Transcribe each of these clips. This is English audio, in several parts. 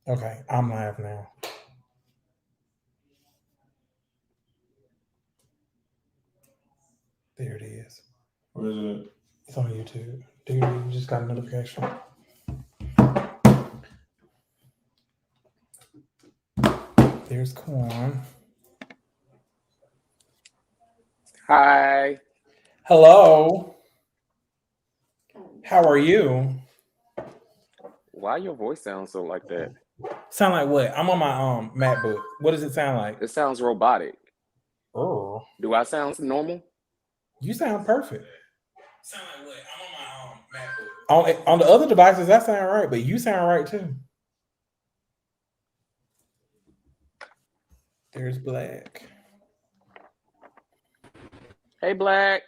Okay, I'm live now. There it is. Where is it? It's on YouTube. Dude, you just got a notification. There's Quan. Hi. Hello. How are you? Why your voice sounds so like that? Sound like what? I'm on my MacBook. What does it sound like? It sounds robotic. Oh. Do I sound normal? You sound perfect. Sound like what? I'm on my MacBook. On the other devices, that sound right, but you sound right too. There's Black. Hey, Black.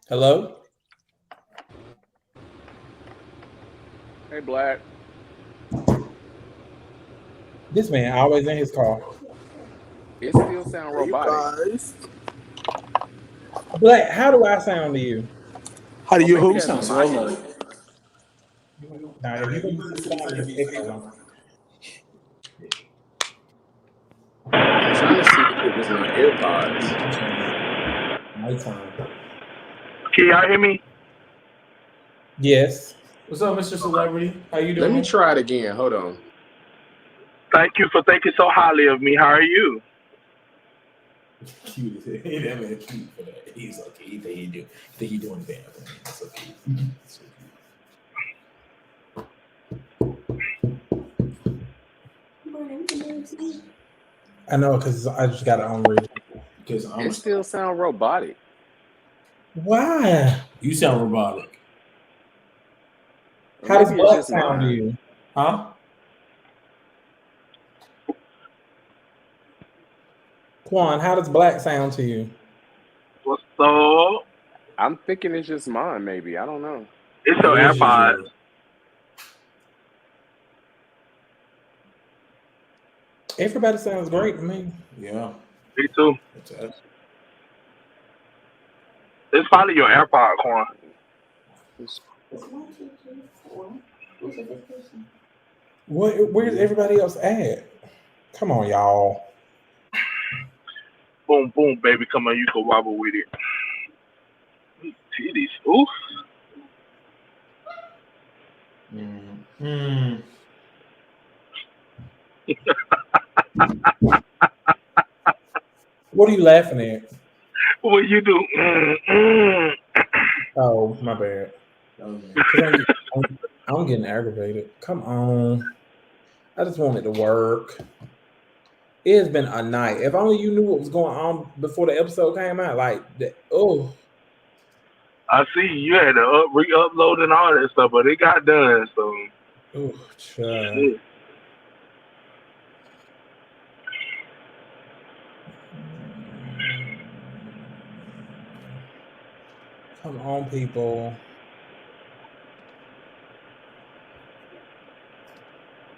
Hello? Hey, Black. This man always in his car. It still sound robotic. Guys. Black, how do I sound to you? How do you Maybe who? that's Sounds my slow. end. Now, if you're going to sit down and echo. I'm trying to see if it was my AirPods. My time. Can y'all hear me? Yes. What's up, Mr. Celebrity? How you Let doing? me try it again. Hold on. Thank you for thinking so highly of me. How are you? Cute. That man cute for that. He's okay. He think he doing the damn thing. It's okay. It's okay. I know, because I just got it on read. Because It still sound robotic. Why? You sound robotic. How does Maybe it's Black just sound to mine. you? Huh? Quan, how does Black sound to you? What's up? I'm thinking it's just mine, maybe. I don't know. It's your Yours is AirPods. yours. Everybody sounds great to me. Yeah. Me too. That's It's probably your AirPod, Quan. Where's everybody else at? Come on, y'all. Boom, boom, baby. Come on, you can wobble with it. Titties. Oof. What are you laughing at? What you do? Oh, my bad. I'm getting aggravated. Come on. I just want it to work. It has been a night. If only you knew what was going on before the episode came out. Like, oh. I see you had to re-upload and all that stuff, but it got done, so. Oh, child. Shit. Come on, people.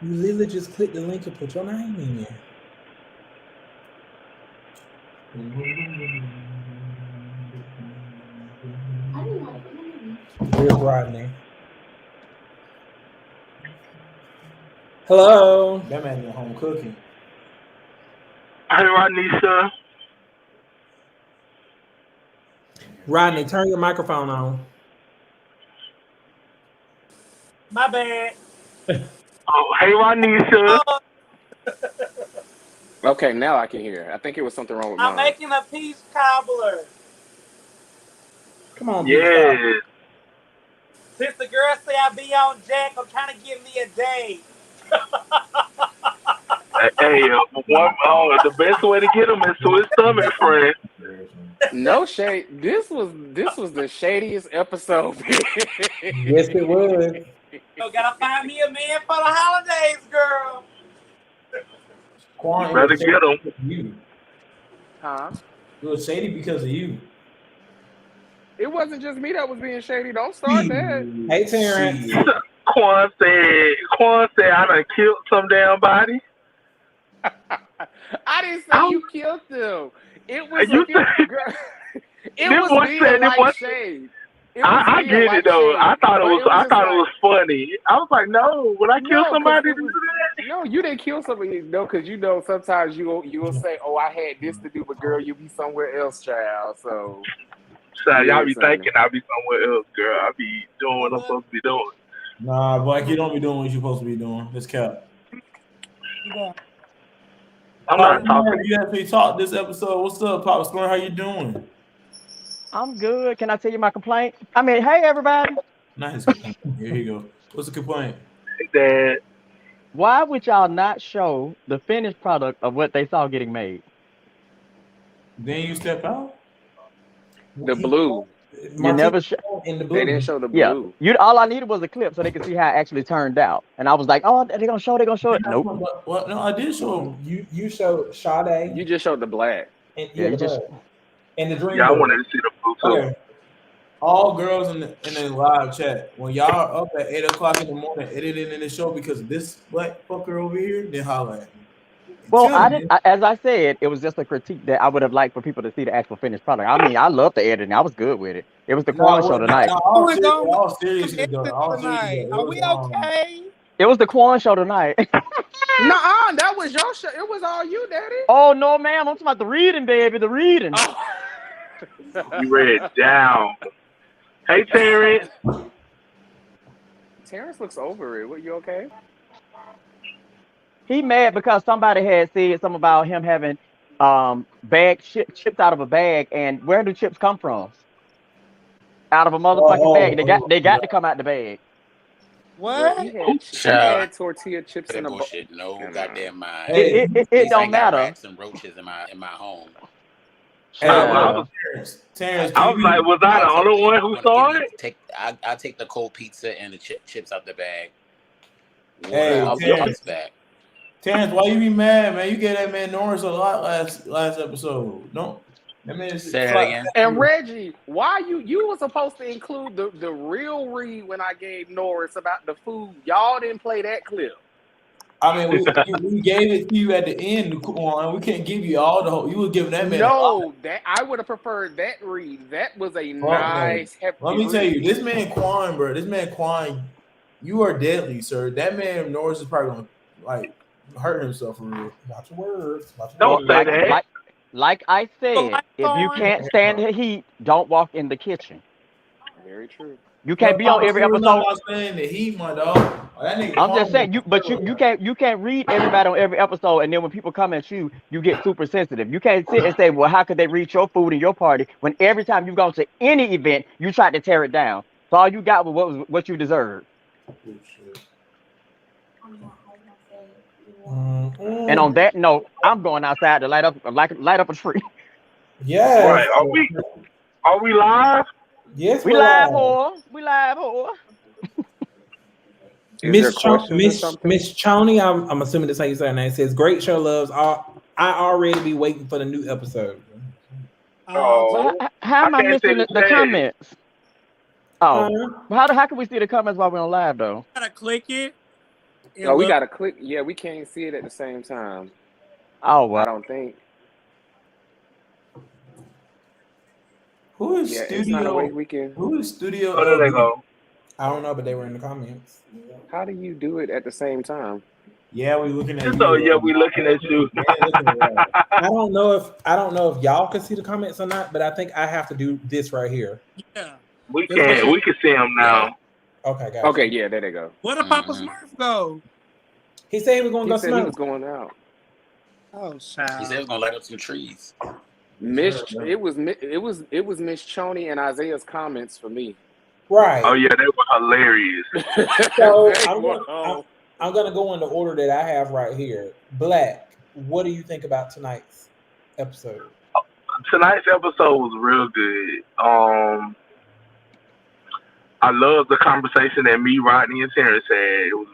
You literally just click the link and put your name in there. Where's Rodney? Hello. that man at home cooking. Hey, Rodney, Rodney, turn your microphone on. My bad. Oh, hey, Rodney, Okay, now I can hear. I think it was something wrong with I'm mine. making a peach cobbler. Come on, Yeah. Since the girl say I be on Jack, I'm trying to give me a date. Hey, the best way to get him is to his stomach, friend. No shade. This was the shadiest episode. Yes, it was. So gotta find me a man for the holidays, girl. Quan, You better get him. you. Huh? It was shady because of you. It wasn't just me that was being shady. Don't start that. Hey, Terrence. Shit. Quan said I done killed some damn body. I didn't say you killed them. It was You it was being like shade. I real get like it though. shade, I thought it but was. it was I just thought it like, was funny. I was like, no, would I kill no, somebody to do that? no, you didn't kill somebody. No, because sometimes you'll say, "Oh, I had this to do," but girl, you be somewhere else, child. So So you y'all know be what I'm saying? thinking I be somewhere else, girl. I be doing what I'm supposed to be doing. Nah, Black, you don't be doing what you're supposed to be doing. It's cap. I'm Pop not talking. Square, you actually talked this episode. What's up, Pop Square? How you doing? I'm good. Can I tell you my complaint? I mean, hey everybody. Not his complaint. Here you go. What's the complaint? That Why would y'all not show the finished product of what they saw getting made? Then you step out? The blue. You never show. in the They blue. didn't show the Yeah. blue. All I needed was a clip so they could see how it actually turned out. And I was like, oh, they're gonna show it. Nope. Well, no, I did show him. You showed Sade You just showed the black. and Yeah, you just and the dream. yeah, I Girl. wanted to see the blue too. okay. All girls in the live chat, when y'all up at 8 o'clock in the morning editing in the show because of this black fucker over here, then holla at me. well, Tell me. as I said, it was just a critique that I would have liked for people to see the actual finished product. I mean, I love the editing. I was good with it. It was the corn show tonight. All seriously though. Are we okay? It was the corn show tonight. Nuh-uh, that was your show. It was all you, Daddy. Oh no, ma'am! I'm talking about the reading, baby. The reading. You read down. Hey, Terrence. Terrence looks over it. What, you okay? He mad because somebody had said something about him having chips out of a bag, and where do chips come from? Out of a motherfucking bag. They got to come out the bag. What? He had tortilla chips in a bowl. bullshit. No goddamn mind. It don't I got matter. rats and roaches in my home. Terrence, I was like, was I the only one who saw it? I take the cold pizza and the chips out the bag. Hey, I'll be honest back. Terrence, why you be mad, man? You gave that man Norris a lot last episode. Don't that man Say that again. And Reggie, why you were supposed to include the real read when I gave Norris about the food? Y'all didn't play that clip. I mean, we gave it to you at the end. We can't give you all the whole. You were giving that man. No, that I would have preferred that read. That was a nice. Let me tell you, this man Quan, bro. This man Quan, you are deadly, sir. That man Norris is probably gonna like hurt himself for real. Watch your words. Don't say that. Like I said, if you can't stand the heat, don't walk in the kitchen. Very true. You can't be on every episode. Not saying the heat, my dog. I'm just saying you can't read everybody on every episode, and then when people come at you, you get super sensitive. You can't sit and say, well, how could they read your food and your party when every time you've gone to any event, you tried to tear it down. So all you got was what you deserved. And on that note, I'm going outside to light up a tree. Yeah. Right. Are we live? Yes, We live, whore. Miss Choney, I'm assuming that's how you say her name. Says great show, loves. I already be waiting for the new episode. How am I missing the comments? Oh, how can we see the comments while we're on live though? Gotta click it. No, we gotta click. Yeah, we can't see it at the same time. Oh well. I don't think. Who is studio? Who is studio? Where did they go? I don't know, but they were in the comments. How do you do it at the same time? Yeah, we looking at you. So yeah, we looking at you. I don't know if y'all can see the comments or not, but I think I have to do this right here. Yeah. We can see them now. Okay, guys. Okay, yeah, there they go. Where did Papa Smurf go? He said he was going to go He smoke. was going out. Oh, child. He said he was gonna light up some trees. It was Miss Choney and Isaiah's comments for me. Right. Oh yeah, they were hilarious. So I'm gonna go in the order that I have right here. Black, what do you think about tonight's episode? Tonight's episode was real good. I love the conversation that me, Rodney, and Terrence had. It was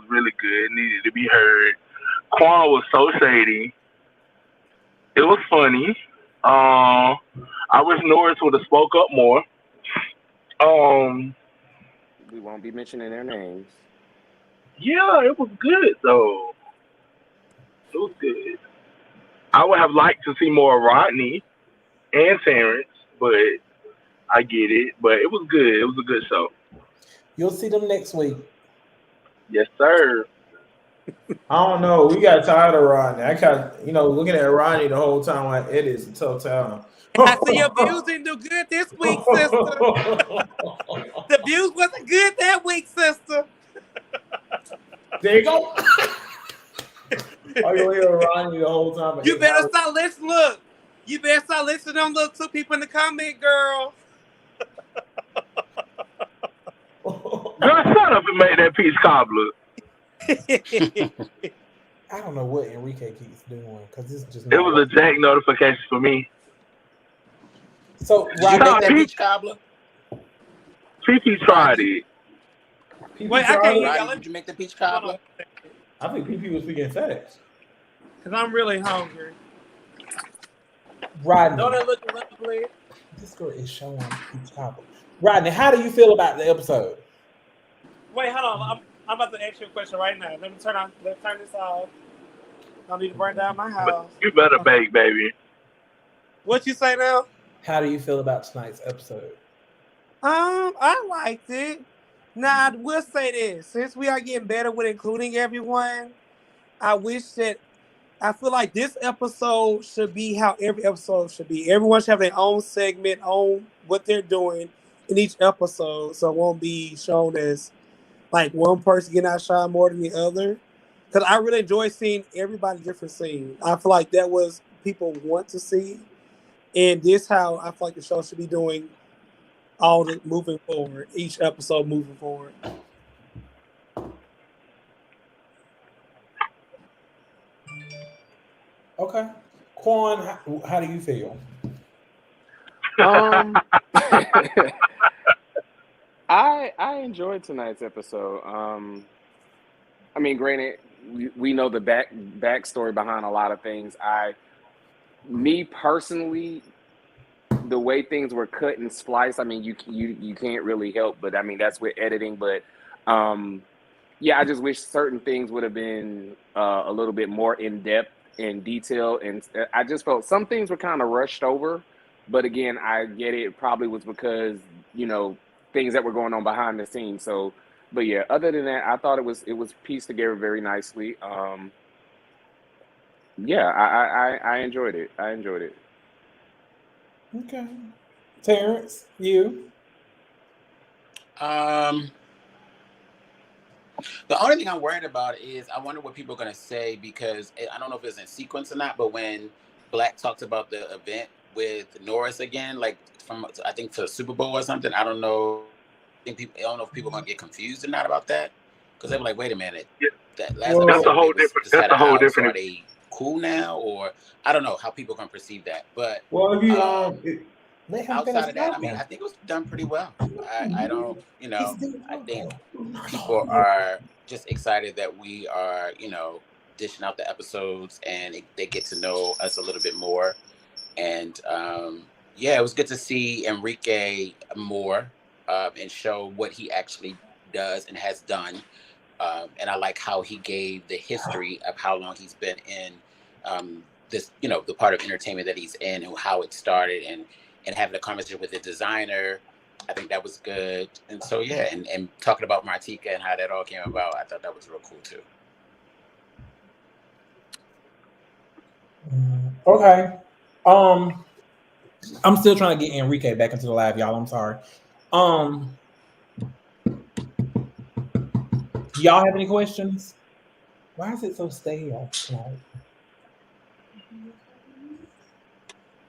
really good. It needed to be heard. Quan was so shady. It was funny. I wish Norris would have spoke up more. We won't be mentioning their names. Yeah, it was good though. It was good. I would have liked to see more Rodney and Terrence, but I get it, but it was good. It was a good show. You'll see them next week. Yes, sir. I don't know. We got tired of Rodney. I kept, looking at Rodney the whole time. Like, it is a tough time. I see your views didn't do good this week, sister. The views wasn't good that week, sister. There you go. Are you hear Rodney the whole time? You better start listening. Look, you better start listening to them little two people in the comment, girl. Girl, shut up and make that peach cobbler. I don't know what Enrique keeps doing because it's just. It was a Jack notification for me. So, Did you make that peach cobbler? PP tried it. Wait, I can't hear Rodney, y'all. did you make the peach cobbler? I think PP was speaking facts. Because I'm really hungry. Rodney, Don't it look lovely? this girl is showing peach cobbler. Rodney, how do you feel about the episode? Wait, hold on. I'm about to ask you a question right now. Let me turn this off. I need to burn down my house. You better bake, baby. What you say now? How do you feel about tonight's episode? I liked it. Now, I will say this. Since we are getting better with including everyone, I feel like this episode should be how every episode should be. Everyone should have their own segment on what they're doing in each episode, so it won't be shown as like one person getting outshine more than the other. Because I really enjoy seeing everybody different scenes. I feel like that was people want to see. And this how I feel like the show should be doing all the moving forward, each episode moving forward. Okay. Quan, how do you feel? I enjoyed tonight's episode. I mean, granted, we know the backstory behind a lot of things. Me personally, the way things were cut and spliced, I mean, you can't really help, but I mean, that's with editing. But yeah, I just wish certain things would have been a little bit more in depth and detail, and I just felt some things were kind of rushed over. But again, I get it. It probably was because things that were going on behind the scenes. So, but yeah, other than that, I thought it was pieced together very nicely. Yeah, I enjoyed it. Okay. Terrence, you? The only thing I'm worried about is I wonder what people are going to say, because I don't know if it's in sequence or not, but when Black talks about the event with Norris again, like from, I think, for the Super Bowl or something, I don't know. I don't know if people are going to get confused or not about that, because they were like, wait a minute. Yeah. That last Well, that's episode, a whole they different. just That's had a whole house. different. Are they cool now, or I don't know how people are going to perceive that. But Well, if you Let him outside finish of that, I mean, talking. I think it was done pretty well. I don't, He's I think people are just excited that we are, dishing out the episodes and they get to know us a little bit more. And yeah, it was good to see Enrique more and show what he actually does and has done. And I like how he gave the history of how long he's been in this, the part of entertainment that he's in, and how it started, and having a conversation with the designer. I think that was good. And so, yeah, and talking about Martika and how that all came about, I thought that was real cool too. Okay. I'm still trying to get Enrique back into the live, y'all. I'm sorry. Do y'all have any questions? Why is it so stale?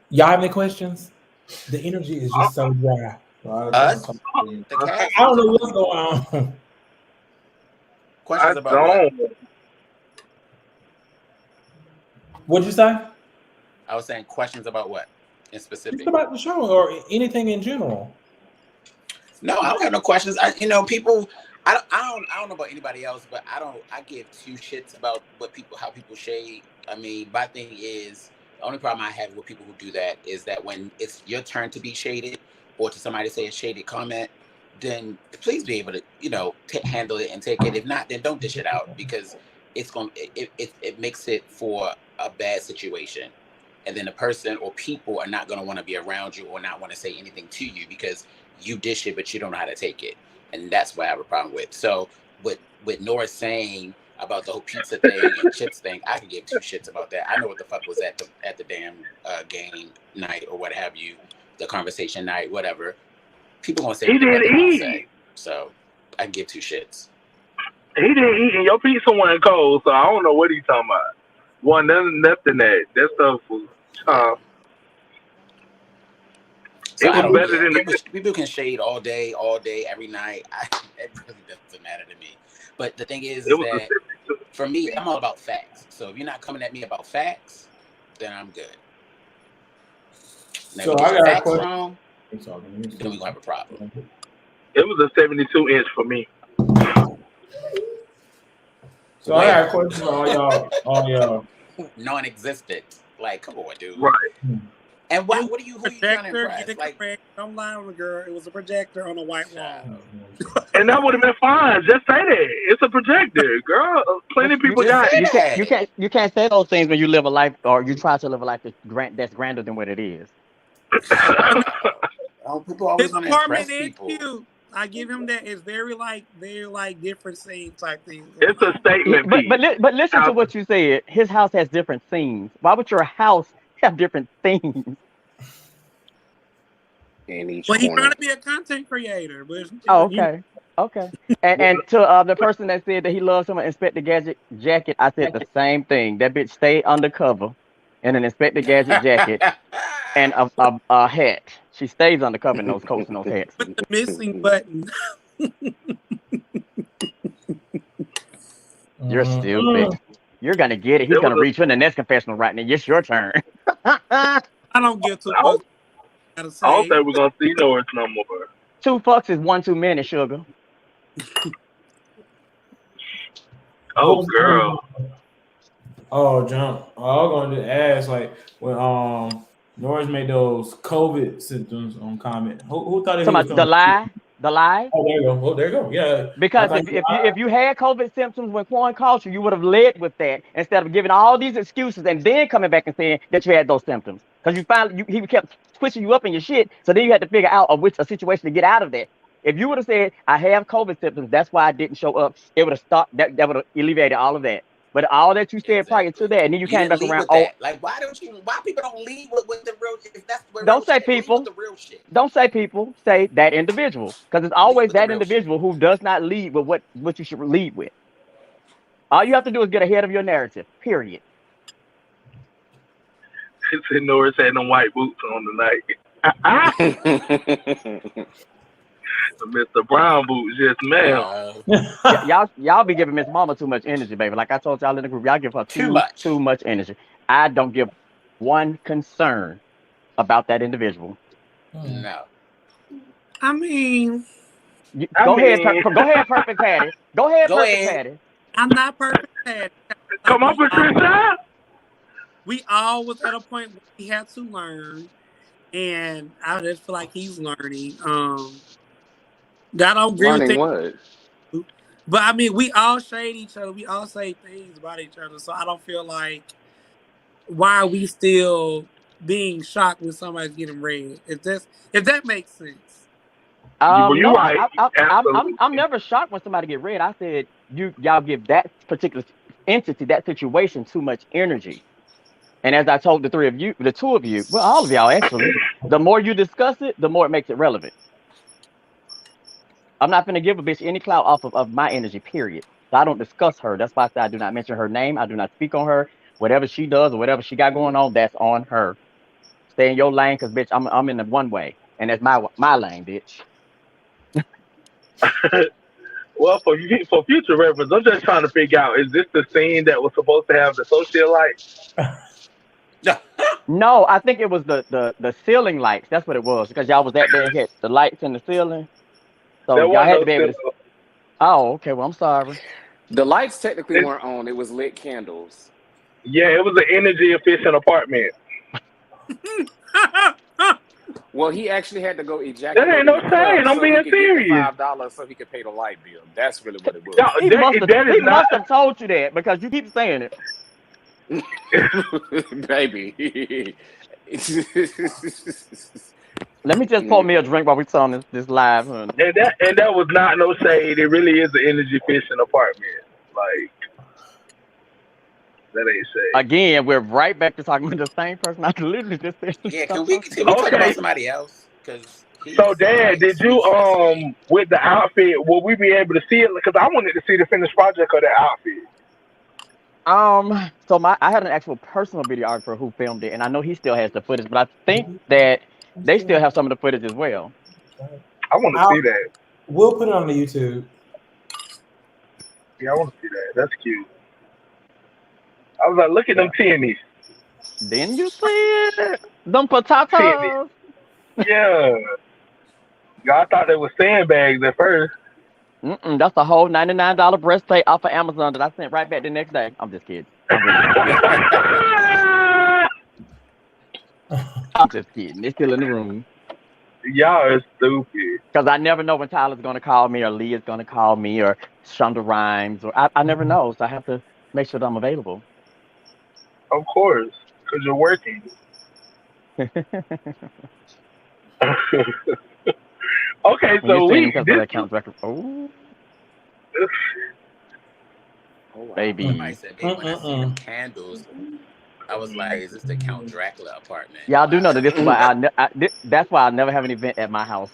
Y'all have any questions? The energy is just so dry. Us? I don't know what's going on. Questions about what? What'd you say? I was saying questions about what in specific? Just about the show or anything in general. No, I don't have no questions. People. I don't know about anybody else, but I give two shits about how people shade. I mean, my thing is, the only problem I have with people who do that is that when it's your turn to be shaded, or to somebody say a shaded comment, then please be able to, handle it and take it. If not, then don't dish it out, because it makes it for a bad situation. and then the person or people are not going to want to be around you or not want to say anything to you because you dish it, but you don't know how to take it. And that's what I have a problem with. So with Norris saying about the whole pizza thing and chips thing, I could give two shits about that. I know what the fuck was at the damn game night or what have you, the conversation night, whatever. People gonna say what they want to say. So I can give two shits. He didn't eat, and your pizza wasn't cold, so I don't know what he's talking about. Nothing that stuff was. So it was better than people can shade all day, every night. It really doesn't matter to me. But the thing is that for me, I'm all about facts. So if you're not coming at me about facts, then I'm good. Now, So if I you got get a facts question. wrong, then we're gonna have a problem. It was a 72-inch for me. So I got a question for all y'all. Non-existent. Like, come on, dude. Right. And who are you trying to impress? Like, don't lie on the girl. It was a projector on a white wall. And that would have been fine. Just say that. It's a projector, girl. Plenty of people got it. You can't say those things when you live a life or you try to live a life that's grander than what it is. People always want to impress people. Cute. I give him that. It's very different scene type thing. It's a statement piece. But listen to what you said. His house has different scenes. Why would your house have different themes? He's trying to be a content creator. But okay. And to the person that said that he loves him an Inspector Gadget jacket, I said the same thing. That bitch stayed undercover in an Inspector Gadget jacket and a hat. She stays undercover in those coats and those hats. With the missing button. You're stupid. You're gonna get it. He's gonna reach in the next confessional right now. It's your turn. I don't give two fucks. I don't think we're gonna see Norris no more. 2 fucks is 1 too many, sugar. Oh, girl. Oh, John. I was going to ask, like, when Norris made those COVID symptoms on comment. Who thought it was the lie? The lie? Oh, there you go. There you go. Yeah. Because if you had COVID symptoms when Quan called you would have led with that instead of giving all these excuses and then coming back and saying that you had those symptoms. Because he kept twitching you up in your shit. So then you had to figure out a situation to get out of that. If you would have said, I have COVID symptoms, that's why I didn't show up, it would have stopped. That would have alleviated all of that. But all that you said prior to that, and then you came back around. Like, why people don't lead with the real? If that's where don't say people. The real shit. Don't say people. Say that individual, because it's always that individual who does not lead with what you should lead with. All you have to do is get ahead of your narrative. Period. He said Norris had them white boots on tonight. Mr. Brown boots, yes, ma'am. Y'all be giving Miss Mama too much energy, baby. Like I told y'all in the group, y'all give her too much energy. I don't give one concern about that individual. No. I mean, go ahead, Perfect Patty. Go ahead, Perfect Patty. I'm not Perfect Patty. Come on, Patricia. We all was at a point where we had to learn, and I just feel like he's learning. I don't agree with that. But I mean, we all shade each other. We all say things about each other. So I don't feel like why are we still being shocked when somebody's getting red? If that makes sense. Well, you're no, right. I'm never shocked when somebody get red. I said y'all give that particular entity, that situation, too much energy. And as I told the two of you, well, all of y'all actually, the more you discuss it, the more it makes it relevant. I'm not going to give a bitch any clout off of my energy, period. So I don't discuss her. That's why I say I do not mention her name. I do not speak on her. Whatever she does or whatever she got going on, that's on her. Stay in your lane, because, bitch, I'm in the one way. And that's my lane, bitch. Well, for future reference, I'm just trying to figure out, is this the scene that was supposed to have the socialite? No, I think it was the ceiling lights. That's what it was, because y'all was that there hit the lights in the ceiling. So y'all had to be able to. Oh, okay. Well, I'm sorry. The lights technically weren't on. It was lit candles. Yeah, it was an energy efficient apartment. Well, he actually had to go ejaculate. That ain't no shade. I'm being serious. $5 so he could pay the light bill. That's really what it was. He must have told you that, because you keep saying it. Baby. Let me just pour me a drink while we on this live, honey. And that was not no shade. It really is an energy efficient apartment. Like that ain't shade. Again, we're right back to talking about the same person. I literally just said. Yeah, can we talk about somebody else? Because so, Dad, did you with the outfit? Will we be able to see it? Because I wanted to see the finished project of that outfit. So I had an actual personal videographer who filmed it, and I know he still has the footage, but I think that they still have some of the footage as well. I want to see that. We'll put it on the YouTube. Yeah, I want to see that. That's cute. I was like, look at them tennies. Didn't you see it? Them potatoes. Yeah. I thought they were sandbags at first. That's a whole $99 breastplate off of Amazon that I sent right back the next day. I'm just kidding. I'm just kidding. It's still in the room. Y'all are stupid. Because I never know when Tyler's going to call me or Leah's going to call me or Shonda Rhimes. Or I never know. So I have to make sure that I'm available. Of course. Because you're working. Okay, so we account record. Oh, baby. Somebody said, hey, when I see them candles, I was like, "Is this the Count Dracula apartment?" Y'all do know that this is why that's why I never have an event at my house.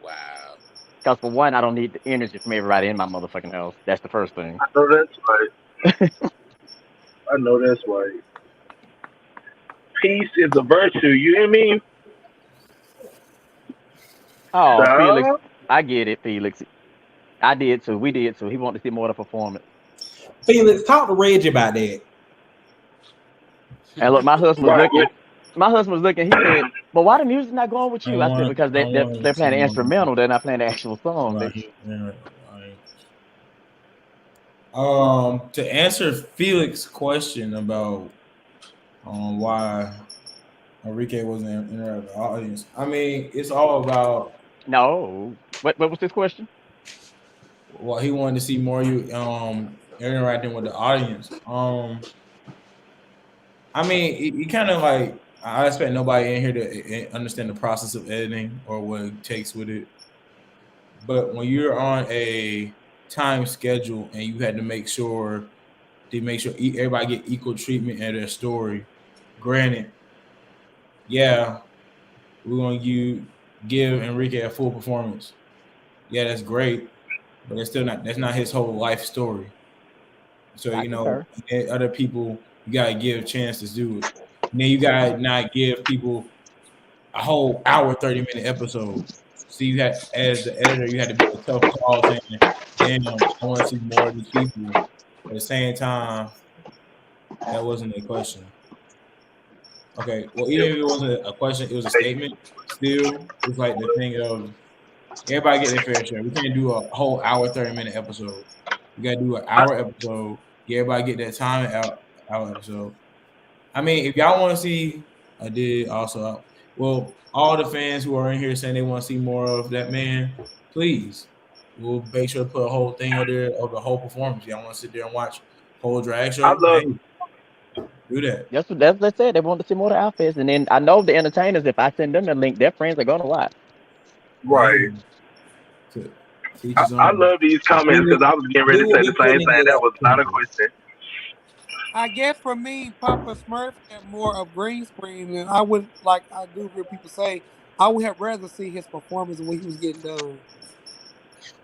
Wow. Because for one, I don't need the energy from everybody in my motherfucking house. That's the first thing. I know that's right. I know that's right. Peace is a virtue. You hear me? Oh, Felix, I get it, Felix. I did too. We did too. He wanted to see more of the performance. Felix, talk to Reggie about that. And look, my husband was looking. My husband was looking. He said, "But why the music not going with you?" I said, "Because they're playing the instrumental. They're not playing the actual song." Right. To answer Felix's question about why Enrique wasn't interacting with the audience, I mean, it's all about. No. What was his question? Well, he wanted to see more of you interacting with the audience. I mean, he kind of like, I expect nobody in here to understand the process of editing or what it takes with it. But when you're on a time schedule and you had to make sure everybody get equal treatment in their story, granted, yeah, we're going to give Enrique a full performance. Yeah, that's great, but that's not his whole life story. So, other people, you got to give chances to do it. And then you got to not give people a whole hour, 30-minute episode. So you had, as the editor, you had to make a tough call saying, damn, I want to see more of these people. At the same time, that wasn't a question. Okay, well, even if it wasn't a question, it was a statement. Still, it's like the thing of everybody get their fair share. We can't do a whole hour, 30-minute episode. We got to do an hour episode. Everybody get that time out episode. I mean, if y'all want to see, I did also. Well, all the fans who are in here saying they want to see more of that man, please, we'll make sure to put a whole thing out there of the whole performance. Y'all want to sit there and watch whole drag show? Do that. That's what they said. They want to see more of the outfits, and then I know the entertainers. If I send them the link, their friends are gonna watch. Right. I love these comments because I was getting ready to say the same thing. That was not a question. I guess for me, Papa Smurf had more of green screen, and I would I do hear people say, I would have rather see his performance when he was getting done.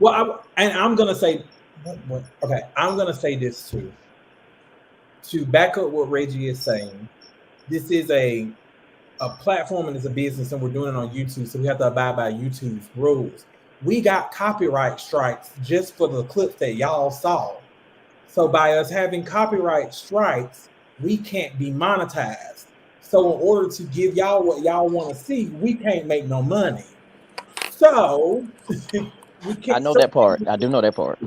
Well, I'm gonna say, okay, I'm gonna say this too. To back up what Reggie is saying, this is a platform and it's a business, and we're doing it on YouTube, so we have to abide by YouTube's rules. We got copyright strikes just for the clips that y'all saw. So by us having copyright strikes, we can't be monetized. So in order to give y'all what y'all want to see, we can't make no money. So we can't. I know that part. I do know that part.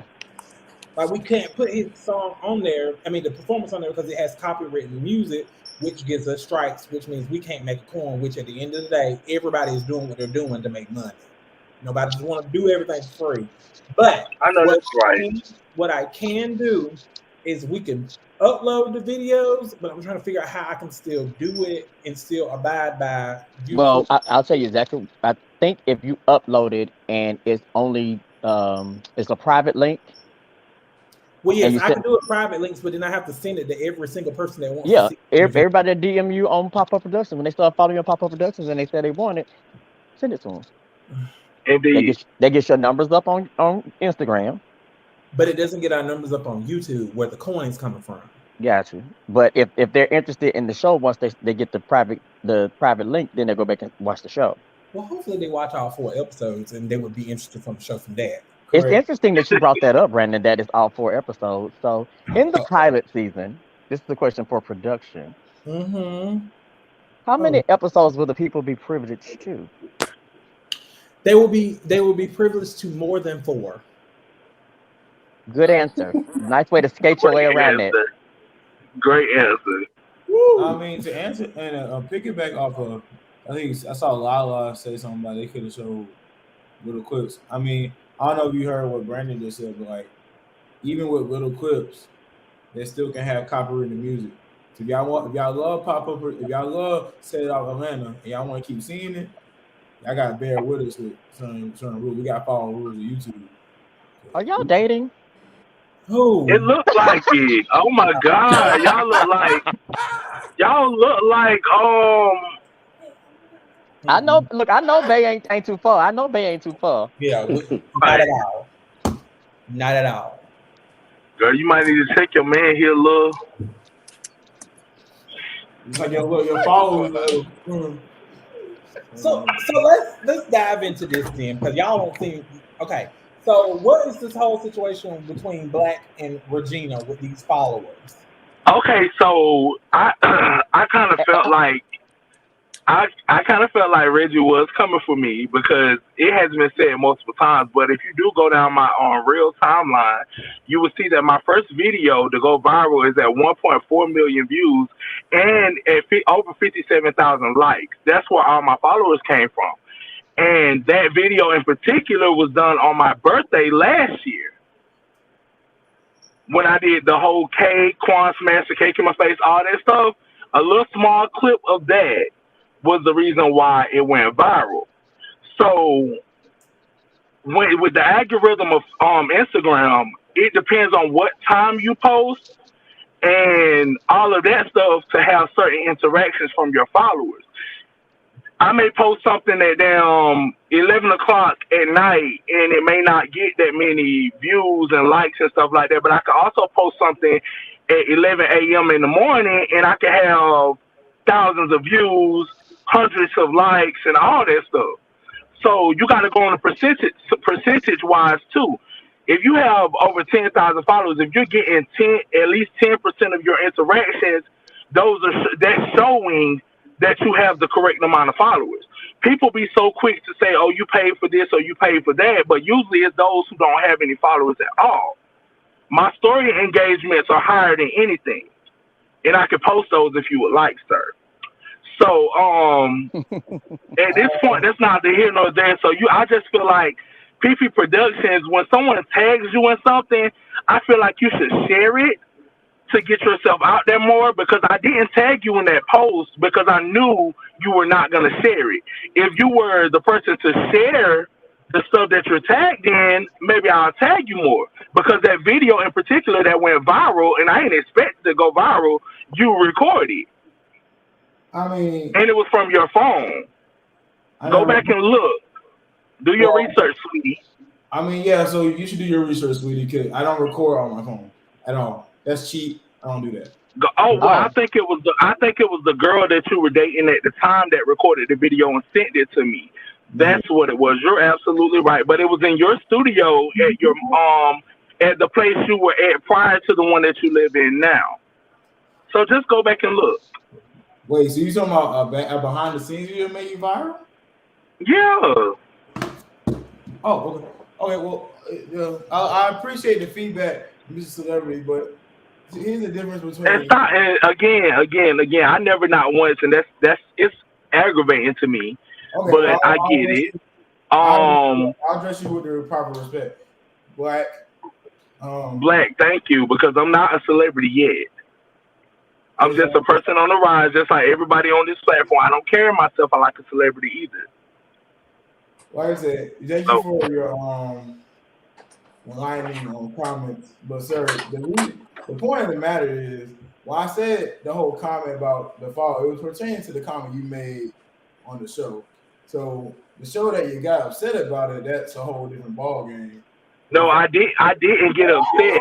Like, we can't put his song on there. I mean, the performance on there, because it has copywritten music, which gives us strikes, which means we can't make a coin. Which at the end of the day, everybody is doing what they're doing to make money. Nobody just want to do everything for free. But I know that's right. What I can do is we can upload the videos, but I'm trying to figure out how I can still do it and still abide by YouTube. Well, I'll tell you exactly. I think if you upload it and it's only it's a private link. Well, And yes, you I said, can do it private links, but then I have to send it to every single person that wants yeah, to see the video. everybody that DM you on Pop-Up Productions, when they start following your Pop-Up Productions and they say they want it, send it to them. Indeed. They get your numbers up on Instagram. But it doesn't get our numbers up on YouTube where the coin's coming from. Gotcha. But if they're interested in the show, once they get the private link, then they go back and watch the show. Well, hopefully they watch all 4 episodes and they would be interested from the show from that. It's interesting that you brought that up, Brandon, that it's all 4 episodes. So in the pilot season, this is a question for production. Mm-hmm. How many episodes will the people be privileged to? They will be privileged to more than 4. Good answer. Nice way to skate your way around that. Great answer. I mean, to answer and piggyback off of, I think I saw Lala say something about they could have showed little clips. I mean, I don't know if you heard what Brandon just said, but like, even with little clips, they still can have copyrighted music. So if y'all love pop-up, if y'all love Set It Off Atlanta, and y'all want to keep seeing it, y'all got to bear with us with certain rules. We got to follow rules of YouTube. Are y'all dating? Who? It looks like it. Oh my God, y'all look like I know. Look, I know Bay ain't too far. Yeah, not at all. Not at all. Girl, you might need to check your man here, love. It's like your followers. So let's dive into this then, because y'all don't seem okay. So what is this whole situation between Black and Regina with these followers? Okay, so I kind of felt like Reggie was coming for me because it has been said multiple times. But if you do go down my real timeline, you will see that my first video to go viral is at 1.4 million views and at over 57,000 likes. That's where all my followers came from. And that video in particular was done on my birthday last year when I did the whole cake, Quan smashed the cake in my face, all that stuff. A little small clip of that was the reason why it went viral. So with the algorithm of Instagram, it depends on what time you post and all of that stuff to have certain interactions from your followers. I may post something at 11 o'clock at night and it may not get that many views and likes and stuff like that, but I can also post something at 11 a.m. in the morning and I can have thousands of views, hundreds of likes, and all that stuff. So you got to go on a percentage wise too. If you have over 10,000 followers, if you're getting at least 10% of your interactions, that's showing that you have the correct amount of followers. People be so quick to say, "Oh, you paid for this or you paid for that," but usually it's those who don't have any followers at all. My story engagements are higher than anything, and I can post those if you would like, sir. So, at this point, that's not the here nor there. So I just feel like PP Productions, when someone tags you in something, I feel like you should share it to get yourself out there more, because I didn't tag you in that post because I knew you were not going to share it. If you were the person to share the stuff that you're tagged in, maybe I'll tag you more, because that video in particular that went viral, and I didn't expect it to go viral, you recorded. I mean, and it was from your phone. Go back and look. Do your research, sweetie. I mean, yeah, so you should do your research, sweetie, because I don't record on my phone at all. That's cheap. I don't do that. I think it was the girl that you were dating at the time that recorded the video and sent it to me. That's what it was. You're absolutely right. But it was in your studio at your at the place you were at prior to the one that you live in now. So just go back and look. Wait, so you talking about a behind the scenes video made you viral? Yeah. Oh, okay. Well, I appreciate the feedback, Mr. Celebrity, but here's the difference between. It's not, and again. I never not once, and that's it's aggravating to me. Okay, but I get it. I'll address you with the proper respect. Black. Black, thank you, because I'm not a celebrity yet. I'm just a person on the rise, just like everybody on this platform. I don't carry myself like a celebrity either. Like I said, thank you So, for your enlightening comments. But sir, the point of the matter is, well, I said the whole comment about the follow, it was pertaining to the comment you made on the show. So the show that you got upset about it, that's a whole different ball game. no, I didn't get upset.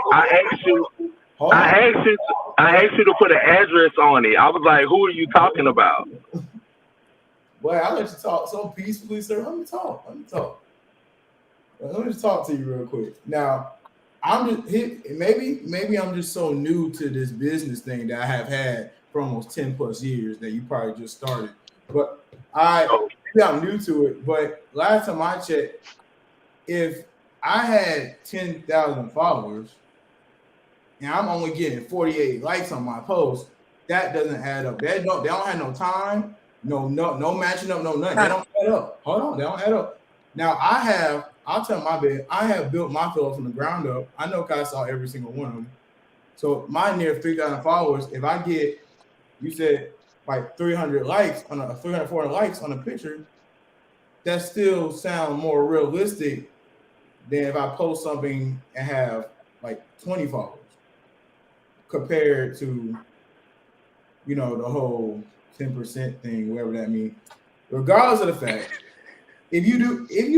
Hold on. I asked you to put an address on it. I was like, who are you talking about? Boy, I let you talk so peacefully, sir. Let me talk. Let me just talk to you real quick. Now, maybe I'm just so new to this business thing that I have had for almost 10 plus years that you probably just started. But maybe I'm new to it. But last time I checked, if I had 10,000 followers and I'm only getting 48 likes on my post, that doesn't add up. They don't have no time, no matching up, no nothing. They don't add up. Hold on, they don't add up. Now I'll tell my bad. I have built my fellow from the ground up. I know I saw every single one of them. So my near 3,000 followers, if I get, you said like 300 likes on 340 likes on a picture, that still sounds more realistic than if I post something and have like 20 followers compared to, the whole 10% thing, whatever that means. Regardless of the fact, if you get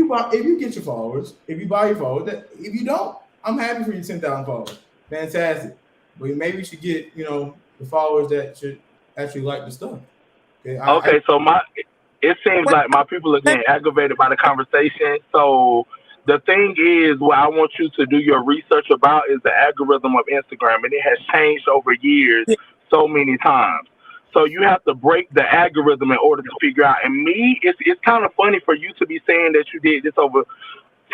your followers, if you buy your followers, if you don't, I'm happy for you 10,000 followers. Fantastic. But maybe you should get, the followers that should actually like the stuff. Okay, so it seems like my people are getting aggravated by the conversation. So the thing is, what I want you to do your research about is the algorithm of Instagram, and it has changed over years so many times. So you have to break the algorithm in order to figure out. And it's kind of funny for you to be saying that you did this over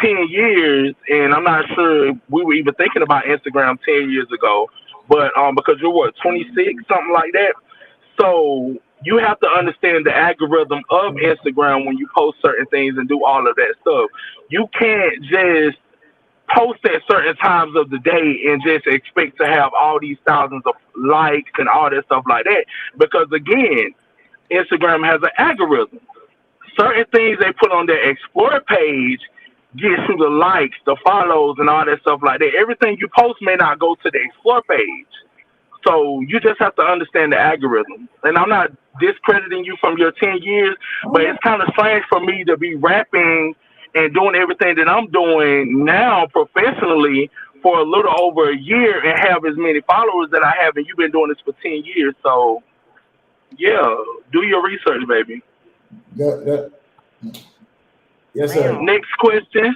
10 years, and I'm not sure we were even thinking about Instagram 10 years ago, but because you're what, 26, something like that. So you have to understand the algorithm of Instagram when you post certain things and do all of that stuff. You can't just post at certain times of the day and just expect to have all these thousands of likes and all that stuff like that. Because again, Instagram has an algorithm. Certain things they put on their explore page gets you the likes, the follows, and all that stuff like that. Everything you post may not go to the explore page. So you just have to understand the algorithm. And I'm not discrediting you from your 10 years, but it's kind of strange for me to be rapping and doing everything that I'm doing now professionally for a little over a year and have as many followers that I have, and you've been doing this for 10 years. So, yeah, do your research, baby. Yes, sir. Next question.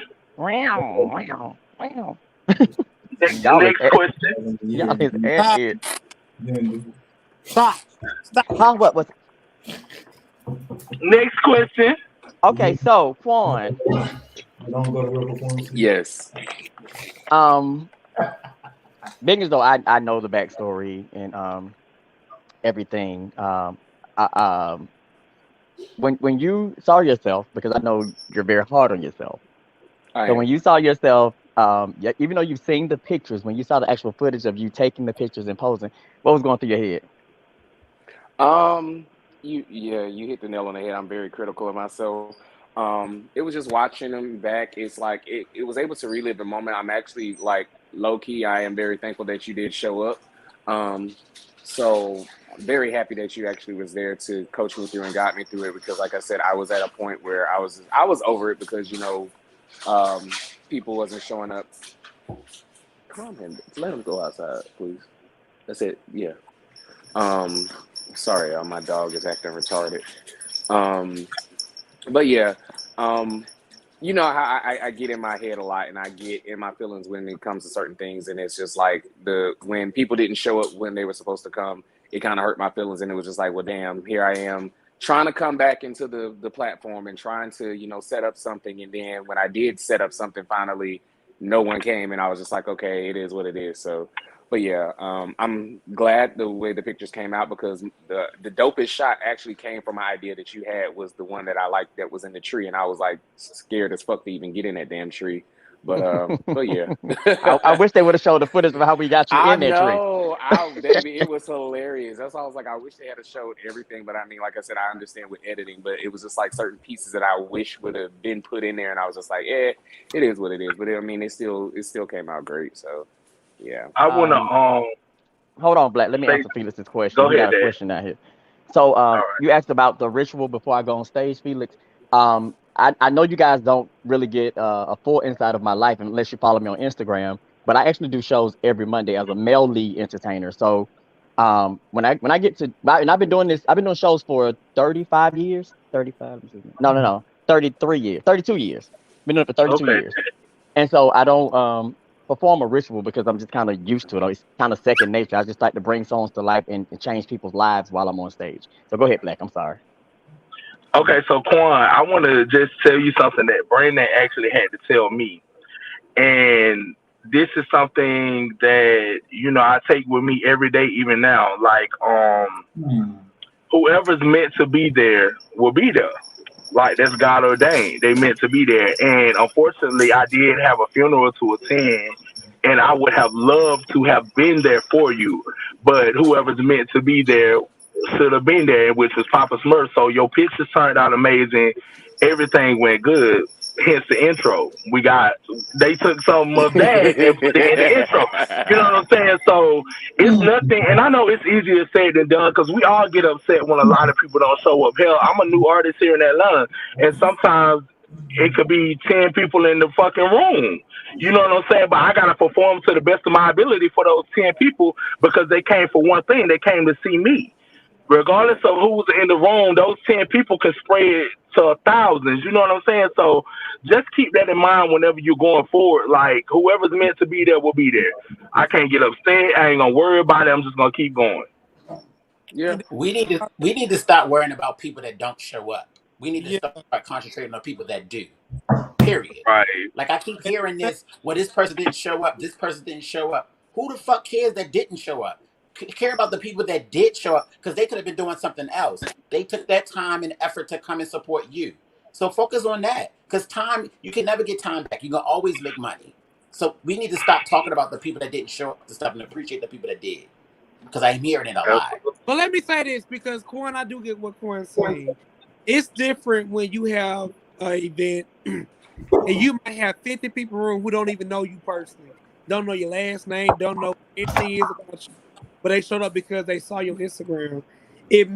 Next question. Y'all is ahead. Stop. What was? Next question. Okay, so Quan. Don't go to real performance. Yes. Being as though I know the backstory and everything. When you saw yourself, because I know you're very hard on yourself. So when you saw yourself, even though you've seen the pictures, when you saw the actual footage of you taking the pictures and posing, what was going through your head? You hit the nail on the head. I'm very critical of myself. It was just watching them back. It's like it was able to relive the moment. I'm actually like low key. I am very thankful that you did show up. So I'm very happy that you actually was there to coach me through and got me through it, because like I said, I was at a point where I was over it because people wasn't showing up. Calm him. Let him go outside, please. That's it. Yeah. Sorry, my dog is acting retarded. But yeah, how I get in my head a lot, and I get in my feelings when it comes to certain things, and it's just like when people didn't show up when they were supposed to come, it kind of hurt my feelings, and it was just like, well, damn, here I am trying to come back into the platform and trying to set up something, and then when I did set up something, finally, no one came, and I was just like, okay, it is what it is. So. But yeah, I'm glad the way the pictures came out, because the dopest shot actually came from an idea that you had, was the one that I liked that was in the tree, and I was like scared as fuck to even get in that damn tree. But yeah. I wish they would have showed the footage of how we got you I in that tree. know. Baby, it was hilarious. That's why I was like, I wish they had showed everything. But I mean, like I said, I understand with editing, but it was just like certain pieces that I wish would have been put in there, and I was just like, it is what it is. But I mean, it still came out great. So yeah. I wanna Hold on, Black. Let me say, answer Felix's question. go He got ahead, a Dad. question out here. So All right. you asked about the ritual before I go on stage, Felix. I know you guys don't really get a full insight of my life unless you follow me on Instagram, but I actually do shows every Monday as a male lead entertainer. So when I get to and I've been doing shows for 35 years. 35? No. 33 years. 32 years. Been doing it for 32 Okay. years. And so I don't perform a ritual because I'm just kind of used to it. It's kind of second nature. I just like to bring songs to life and change people's lives while I'm on stage. So go ahead, Black. I'm sorry. Okay, so Quan, I want to just tell you something that Brandon actually had to tell me, and this is something that I take with me every day, even now. Like, whoever's meant to be there will be there. Like that's God ordained. They meant to be there. And unfortunately I did have a funeral to attend and I would have loved to have been there for you. But whoever's meant to be there should have been there, which was Papa Smurf. So your pictures turned out amazing. Everything went good. Hence the intro. They took some of that and put it in the intro. You know what I'm saying? So it's nothing, and I know it's easier said than done because we all get upset when a lot of people don't show up. Hell, I'm a new artist here in Atlanta, and sometimes it could be 10 people in the fucking room. You know what I'm saying? But I gotta perform to the best of my ability for those 10 people because they came for one thing. They came to see me. Regardless of who's in the room, those 10 people can spread to thousands. You know what I'm saying? So just keep that in mind whenever you're going forward. Like whoever's meant to be there will be there. I can't get upset. I ain't gonna worry about it. I'm just gonna keep going. Yeah. We need to stop worrying about people that don't show up. We need to start concentrating on people that do. Period. Right. Like I keep hearing this. Well, this person didn't show up. This person didn't show up. Who the fuck cares that didn't show up? Care about the people that did show up because they could have been doing something else. They took that time and effort to come and support you. So focus on that because time, you can never get time back. You can always make money. So we need to stop talking about the people that didn't show up to stuff and appreciate the people that did because I'm hearing it a lot. But let me say this because Quan, I do get what Quan's saying. It's different when you have an event and you might have 50 people in the room who don't even know you personally, don't know your last name, don't know anything is about you, but they showed up because they saw your Instagram. It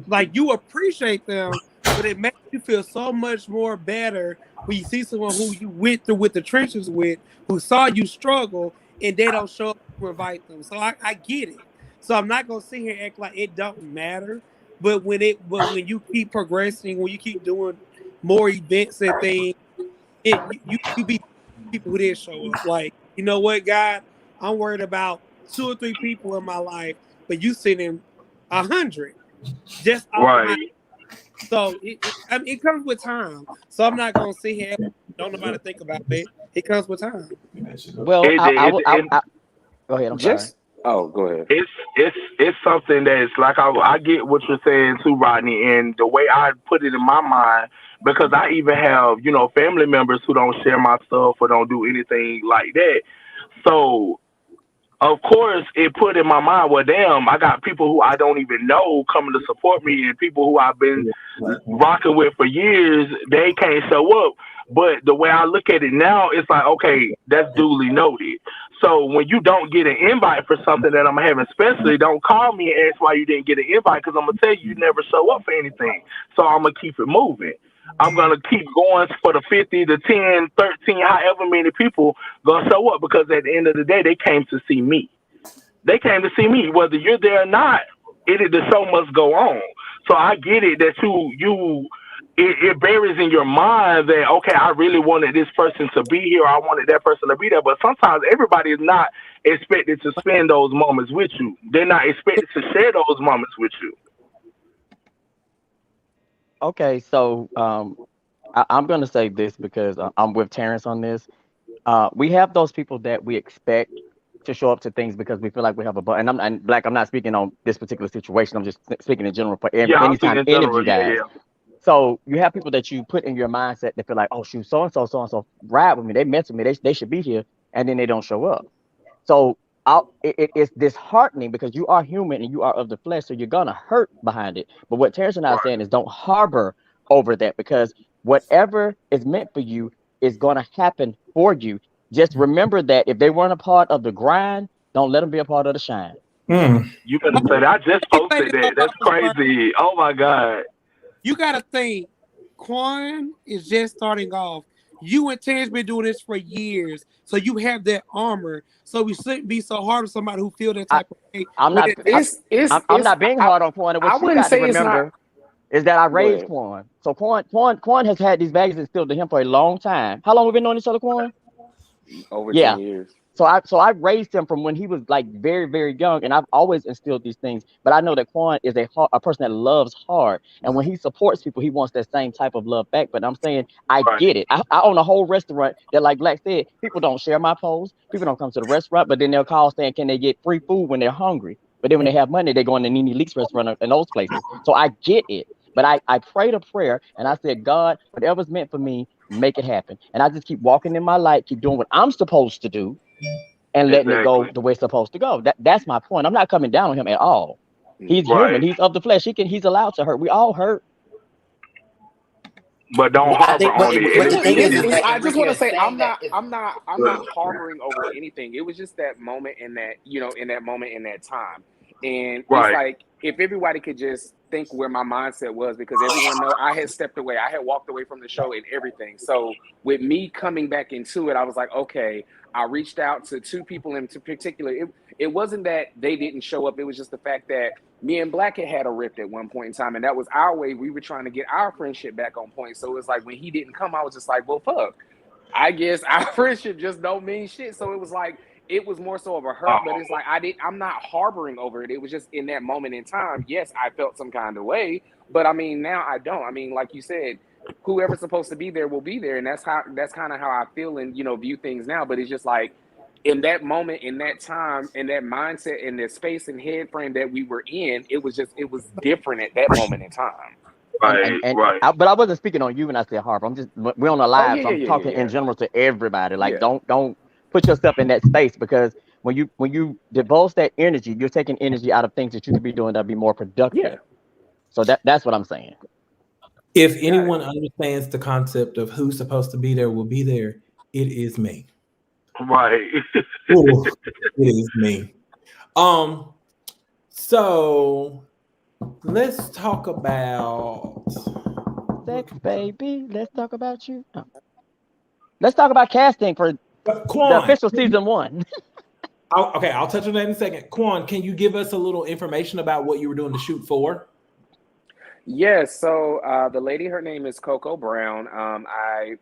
like you appreciate them, but it makes you feel so much more better when you see someone who you went through with the trenches with, who saw you struggle, and they don't show up to invite them. So I get it. So I'm not gonna sit here and act like it don't matter. But when you keep progressing, when you keep doing more events and things, you be people who didn't show up. Like, you know what, God, I'm worried about 2 or 3 people in my life, but you sending 100 just off my. Right. So it comes with time. So I'm not gonna sit here and don't nobody think about it. It comes with time. Well, go ahead. I'm sorry. Go ahead. It's something that's like I get what you're saying too, Rodney, and the way I put it in my mind because I even have family members who don't share my stuff or don't do anything like that. So of course it put in my mind, well, damn, I got people who I don't even know coming to support me, and people who I've been rocking with for years, they can't show up. But the way I look at it now, it's like, okay, that's duly noted. So when you don't get an invite for something that I'm having, especially, don't call me and ask why you didn't get an invite because I'm going to tell you never show up for anything. So I'm going to keep it moving. I'm going to keep going for the 50, the 10, 13, however many people going to show up because at the end of the day, they came to see me. They came to see me. Whether you're there or not, the show must go on. So I get it that it buries in your mind that, okay, I really wanted this person to be here. I wanted that person to be there. But sometimes everybody is not expected to spend those moments with you. They're not expected to share those moments with you. Okay, so I'm going to say this because I'm with Terrence on this. We have those people that we expect to show up to things because we feel like we have I'm not speaking on this particular situation. I'm just speaking in general for anytime any of you guys. So you have people that you put in your mindset that feel like, oh shoot, so and so ride with me, they mess with me, they should be here, and then they don't show up. So it's disheartening because you are human and you are of the flesh, so you're gonna hurt behind it. But what Terrence and I are Right. saying is don't harbor over that, because whatever is meant for you is gonna happen for you. Just remember that if they weren't a part of the grind, don't let them be a part of the shine. You better say that. I just Let me say posted this that. That's about this, bro. crazy. Oh my god. You gotta think, Quan is just starting off. You and Terrence been doing this for years, so you have that armor. So we shouldn't be so hard on somebody who feel that I, type of way. I'm not. I'm not being hard on Quan. And I what you wouldn't got to say it's not. remember is that I Go raised ahead. Quan. So Quan has had these values instilled to him for a long time. How long have we been knowing each other, Quan? Over Yeah. 10 years. So I raised him from when he was like very, very young, and I've always instilled these things. But I know that Quan is a person that loves hard, and when he supports people, he wants that same type of love back. But I'm saying I Right. get it. I own a whole restaurant that, like Black said, people don't share my posts. People don't come to the restaurant, but then they'll call saying, can they get free food when they're hungry? But then when they have money, they go in the Nene Leaks restaurant and those places. So I get it. But I prayed a prayer and I said, God, whatever's meant for me, make it happen. And I just keep walking in my light, keep doing what I'm supposed to do, and letting it go Exactly. the way it's supposed to go. That's my point. I'm not coming down on him at all. He's Mhm. human. Right. He's of the flesh. He's allowed to hurt. We all hurt. But don't I harbor think, but on it. And but the it's thing is that I just want Enrique to is say saying that is I'm not harboring over anything. It was just that moment in that, in that moment in that time. And it's right. like if everybody could just think where my mindset was, because everyone know I had stepped away. I had walked away from the show and everything. So with me coming back into it, I was like, okay, I reached out to two people in particular. It wasn't that they didn't show up. It was just the fact that me and Black had a rift at one point in time, and that was our way. We were trying to get our friendship back on point. So it's like when he didn't come, I was just like, well, fuck. I guess our friendship just don't mean shit. So it was like it was more so of a hurt, but Oh, it's like I'm not harboring over it. It was just in that moment in time. Yes, I felt some kind of way, but I mean now I don't. I mean, like you said, whoever's supposed to be there will be there, and that's kind of how I feel and view things now. But it's just like in that moment, in that time, in that mindset, in the space and head frame that we were in, it was different at that moment in time. right. Right. But I wasn't speaking on you when I said Harper. We're on a Oh live, yeah, so yeah, I'm yeah, talking in yeah, general to everybody. Like yeah, don't put yourself in that space, because when you divulge that energy, you're taking energy out of things that you could be doing that'd be more yeah. productive. So that's what I'm saying. If Got it. anyone understands the concept of who's supposed to be there will be there, it is me. Right. Ooh, it is me. Um, so let's talk about Sex, baby. Let's talk about you. Oh. Let's talk about casting for the Quan. official season 1. Okay, I'll touch on that in a second. Quan, can you give us a little information about what you were doing to shoot for? Yes. So the lady, her name is Coco Brown. I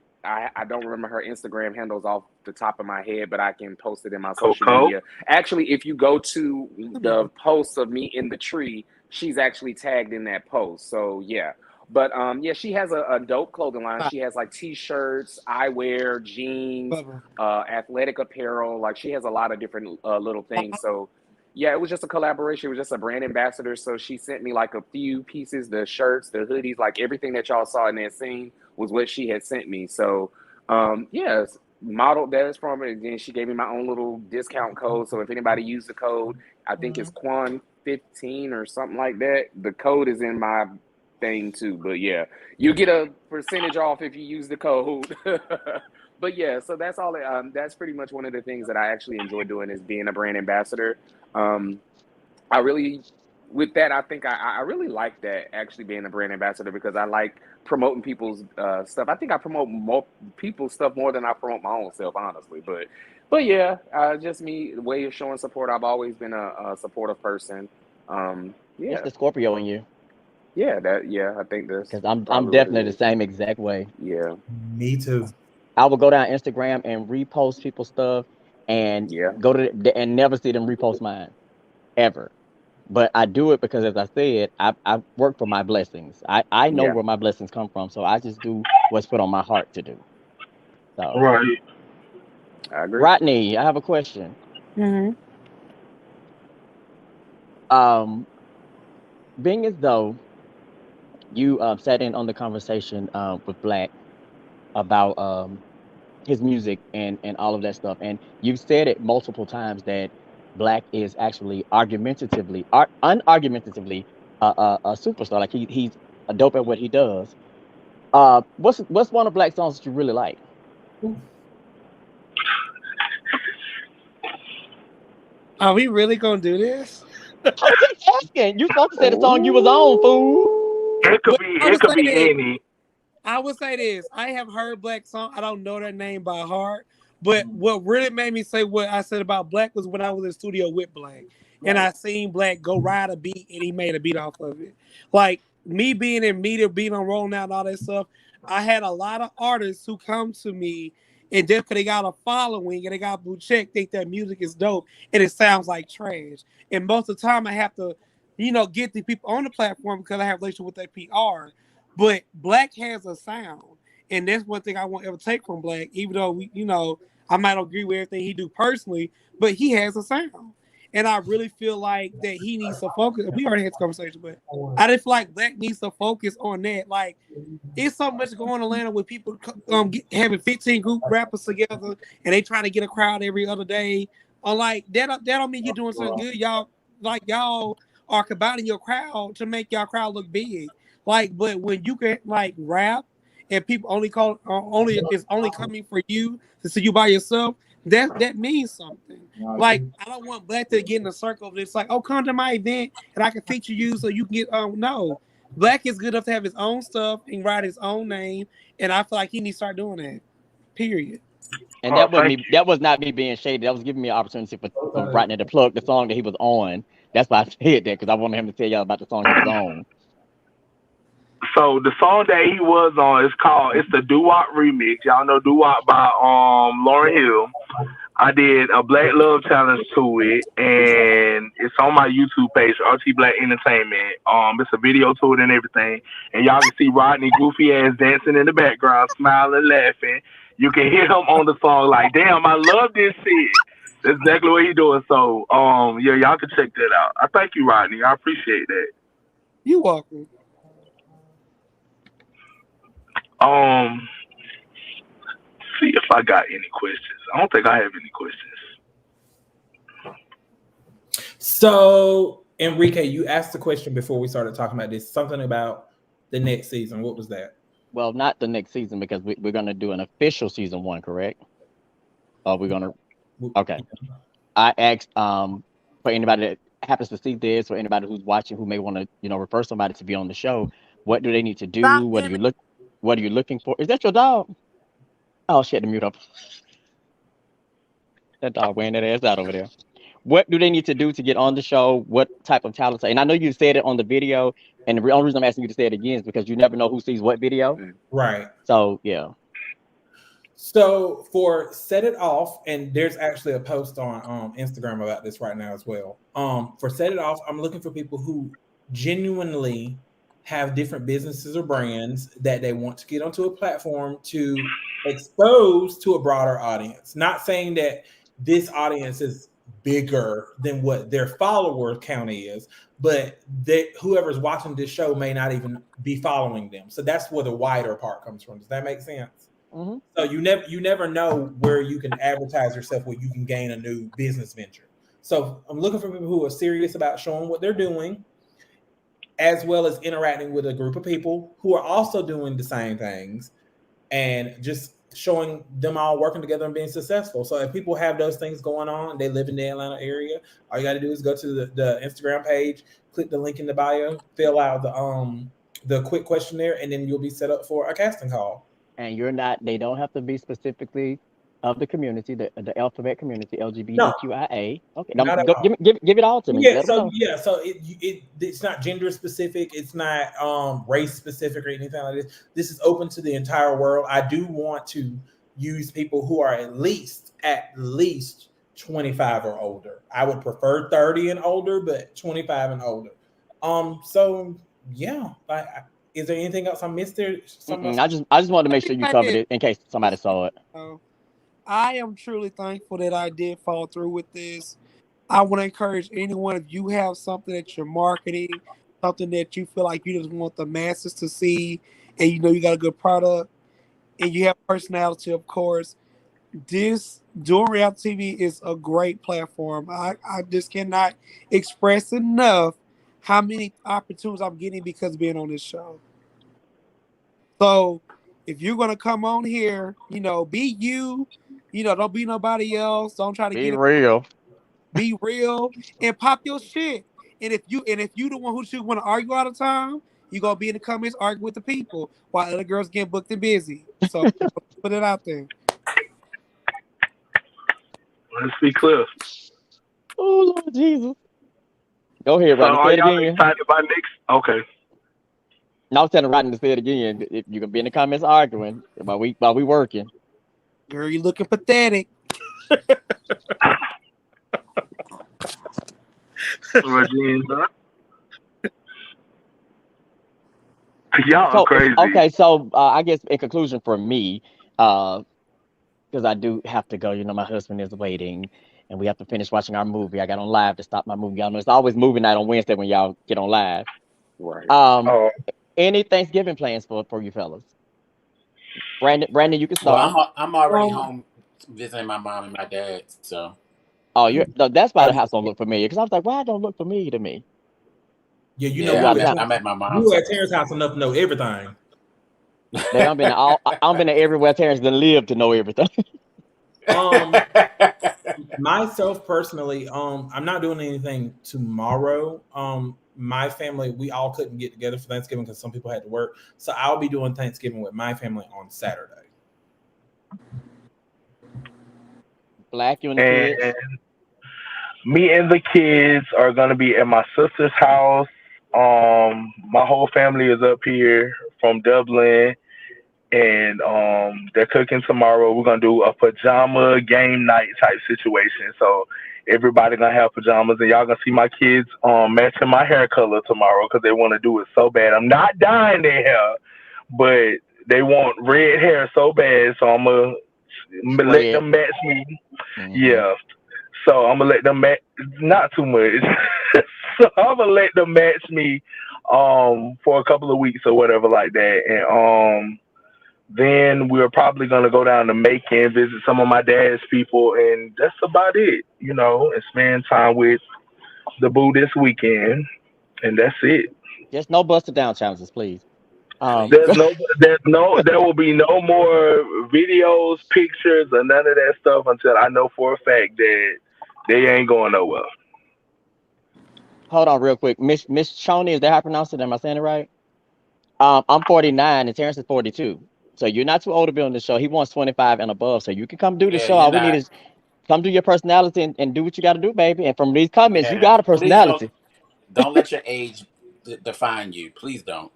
don't remember her Instagram handles off the top of my head, but I can post it in my social Coco. media. Actually, if you go to the posts of me in the tree, she's actually tagged in that post. So yeah. But yeah, she has a dope clothing line. She has like t-shirts, eyewear, jeans, athletic apparel. Like she has a lot of different little things. So yeah, it was just a collaboration. It was just a brand ambassador. So she sent me like a few pieces, the shirts, the hoodies, like everything that y'all saw in that scene was what she had sent me. So yeah, modeled that is from it. And then she gave me my own little discount code. So if anybody used the code, I think it's Quan15 or something like that. The code is in my thing too. But yeah, you get a percentage off if you use the code. But yeah, so that's all. That's pretty much one of the things that I actually enjoy doing is being a brand ambassador. I really, with that, I think I really like that actually being a brand ambassador because I like promoting people's stuff. I think I promote more people's stuff more than I promote my own self, honestly. But yeah, just me way of showing support. I've always been a supportive person. It's Yeah, the Scorpio in you, I think that's because I'm probably what it definitely the is. same exact way. Yeah, Me too. I will go down Instagram and repost people's stuff and yeah, go to and never see them repost mine ever. But I do it because, as I said, I work for my blessings. I know yeah. where my blessings come from, so I just do what's put on my heart to do. So, Right. I agree. Rodney, I have a question. Mhm. Um, being as though you sat in on the conversation with Black about his music and all of that stuff, and you've said it multiple times that Black is actually unargumentatively a superstar. Like he's a dope at what he does. What's one of Black's songs that you really like? Are we really gonna do this? I was just asking. You supposed to say the song you was on, fool. It could But be. I It would could say be this. any. I would say this. I have heard Black song. I don't know their name by heart. But what really made me say what I said about Black was when I was in the studio with Black. And I seen Black go ride a beat and he made a beat off of it. Like me being in media, being on Rolling Out and all that stuff, I had a lot of artists who come to me and just because they got a following and they got blue check, think that music is dope and it sounds like trash. And most of the time I have to, get the people on the platform because I have a relationship with their PR. But Black has a sound. And that's one thing I won't ever take from Black, even though I might not agree with everything he do personally, but he has a sound. And I really feel like that he needs to focus. We already had this conversation, but I just feel like Black needs to focus on that. Like, it's so much going on in Atlanta with people having 15 group rappers together and they trying to get a crowd every other day. Like that don't mean you're doing something good. Y'all are combining your crowd to make y'all crowd look big. Like, but when you can like rap and people only coming for you to see you by yourself, that means something. Like, I don't want Black to get in a circle. It's like, oh, come to my event and I can feature you so you can get no. Black is good enough to have his own stuff and write his own name, and I feel like he needs to start doing that. Period. And Oh, that wasn't thank me. you. That was not me being shady. That was giving me an opportunity for right now to plug the song that he was on. That's why I said that because I wanted him to tell y'all about the song he was on. So the song that he was on is called "It's the Doo Wop Remix." Y'all know Doo Wop by Lauryn Hill. I did a Black Love challenge to it, and it's on my YouTube page, RT Black Entertainment. It's a video to it and everything, and y'all can see Rodney goofy ass dancing in the background, smiling, laughing. You can hear him on the song, like, damn, I love this shit. That's exactly what he doing. So, yeah, y'all can check that out. I thank you, Rodney. I appreciate that. You welcome. Um, see if I got any questions. I don't think I have any questions. So, Enrique, you asked the question before we started talking about this, something about the next season. What was that? Well, not the next season because we're gonna do an official season 1, correct? Or we're gonna okay. I asked for anybody that happens to see this or anybody who's watching who may want to, refer somebody to be on the show, what do they need to do? Stop, damn it. What are you looking for? Is that your dog? Oh shit, the mute up. That dog wearing that ass out over there. What do they need to do to get on the show? What type of talents? And I know you said it on the video, and the only reason I'm asking you to say it again is because you never know who sees what video. Right. So yeah. So for Set It Off, and there's actually a post on Instagram about this right now as well. For Set It Off, I'm looking for people who genuinely have different businesses or brands that they want to get onto a platform to expose to a broader audience. Not saying that this audience is bigger than what their follower count is, but that whoever's watching this show may not even be following them. So that's where the wider part comes from. Does that make sense? Mm-hmm. So you never know where you can advertise yourself, where you can gain a new business venture. So I'm looking for people who are serious about showing what they're doing, as well as interacting with a group of people who are also doing the same things, and just showing them all working together and being successful. So if people have those things going on, they live in the Atlanta area, all you got to do is go to the Instagram page, click the link in the bio, fill out the quick questionnaire, and then you'll be set up for a casting call. And they don't have to be specifically of the community, the alphabet community, LGBTQIA. Okay, give it all to me. Yeah, Let them know. so it's not gender specific, it's not race specific or anything like this. This is open to the entire world. I do want to use people who are at least 25 or older. I would prefer 30 and older, but 25 and older. So yeah, is there anything else I missed there? I just wanted to make sure you covered it in case somebody saw it. I am truly thankful that I did follow through with this. I want to encourage anyone, if you have something that you're marketing, something that you feel like you just want the masses to see, and you know you got a good product, and you have personality, of course, this doing reality TV is a great platform. I just cannot express enough how many opportunities I'm getting because of being on this show. So if you're gonna come on here, you know, be you, you know, don't be nobody else. Don't try to Be get it. real. Be real and pop your shit. And if you the one who should want to argue all the time, you gonna be in the comments arguing with the people while other girls getting booked and busy. So put it out there. Let's be clear. Oh Lord Jesus. Go ahead, So Rodney. are Say it y'all again. excited about next? Okay. No, I was telling Rodney to say it again. If you can be in the comments arguing while we working. Girl, you looking pathetic. Regina. Y'all are So crazy. okay, so I guess in conclusion for me, because I do have to go. You know, my husband is waiting, and we have to finish watching our movie. I got on live to stop my movie. Y'all know it's always movie night on Wednesday when y'all get on live. Right. Oh, Any Thanksgiving plans for you fellas? Brandon, you can Well, start. I'm already Um, home visiting my mom and my dad, so Oh, that's why the I'm house don't look familiar. Because I was like, why it don't look familiar to me? Yeah, you know You yeah, we out were of at town. I'm at my we mom's were at house. Terrence's house enough to know everything. Baby, I'm been to everywhere Terrence done lived to know everything. Um, myself personally, I'm not doing anything tomorrow. My family, we all couldn't get together for Thanksgiving because some people had to work. So I'll be doing Thanksgiving with my family on Saturday. Black, you and the kids. and me and the kids are gonna be at my sister's house. My whole family is up here from Dublin, and they're cooking tomorrow. We're gonna do a pajama game night type situation. So everybody gonna have pajamas, and y'all gonna see my kids matching my hair color tomorrow because they want to do it so bad. I'm not dyeing their hair, but they want red hair so bad. So I'm gonna let Spread. them match me. Mm-hmm. Yeah. So I'm gonna let them match, not too much. So I'm gonna let them match me for a couple of weeks or whatever like that. And then we're probably gonna go down to Macon, visit some of my dad's people, and that's about it, you know, and spend time with the boo this weekend, and that's it. Just no busted down challenges, please. There's Please. no, there will be no more videos, pictures, or none of that stuff until I know for a fact that they ain't going nowhere. Hold on real quick. Miss Choney, is that how I pronounce it? Am I saying it right? I'm 49 and Terrence is 42. So you're not too old to be on the show. He wants 25 and above. So you can come do the Yeah, show. you're All we need not. is come do your personality and do what you got to do, baby. And from these comments, you Yeah, got a please don't personality. let your age define you. Please don't.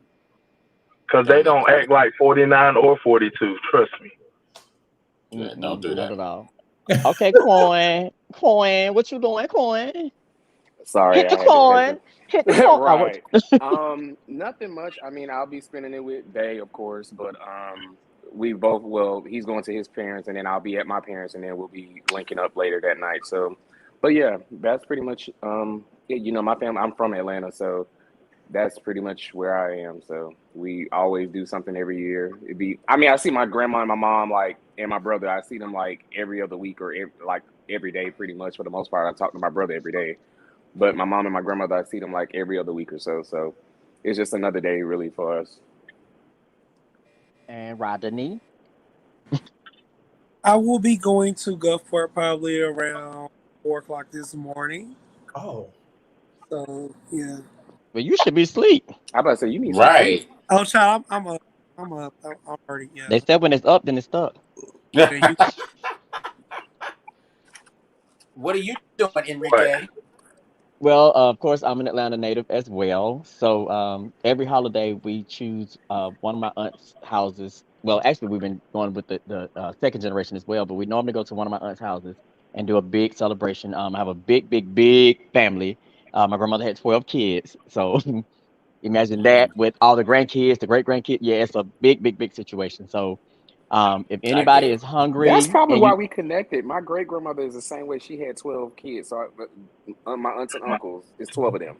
Because they Don't let don't that. act like 49 or 42. Trust me. Yeah, don't do Not that. at all. Okay, coin. What you doing, coin? Sorry, Hit the I had to coin. exit. Hit the coin. Oh, what? Right. Nothing much. I mean, I'll be spending it with Bay, of course, but we both will. He's going to his parents, and then I'll be at my parents, and then we'll be linking up later that night. So, but yeah, that's pretty much. You know, my family. I'm from Atlanta, so that's pretty much where I am. So we always do something every year. It'd be. I mean, I see my grandma and my mom like, and my brother. I see them like every other week or like every day, pretty much for the most part. I talk to my brother every day. But my mom and my grandmother, I see them like every other week or so. So it's just another day really for us. And Rodney. I will be going to Gulfport probably around 4 o'clock this morning. Oh, So yeah. Well, you should be asleep. I about to say you need some sleep. Right. Oh, child, I'm up. I'm up. I'm already. They Yeah. said when it's up, then it's stuck. Yeah. You. What are you doing, But Enrique? Well, of course, I'm an Atlanta native as well. So every holiday we choose one of my aunt's houses. Well, actually, we've been going with the second generation as well, but we normally go to one of my aunt's houses and do a big celebration. I have a big family. My grandmother had 12 kids, so imagine that Mm, with all the grandkids, the great grandkids. Yeah, it's a big situation. So if I anybody get is it. That's hungry probably and why you we connected. My great grandmother is the same way. She had 12 kids. So my aunts and uncles, it's 12 of them.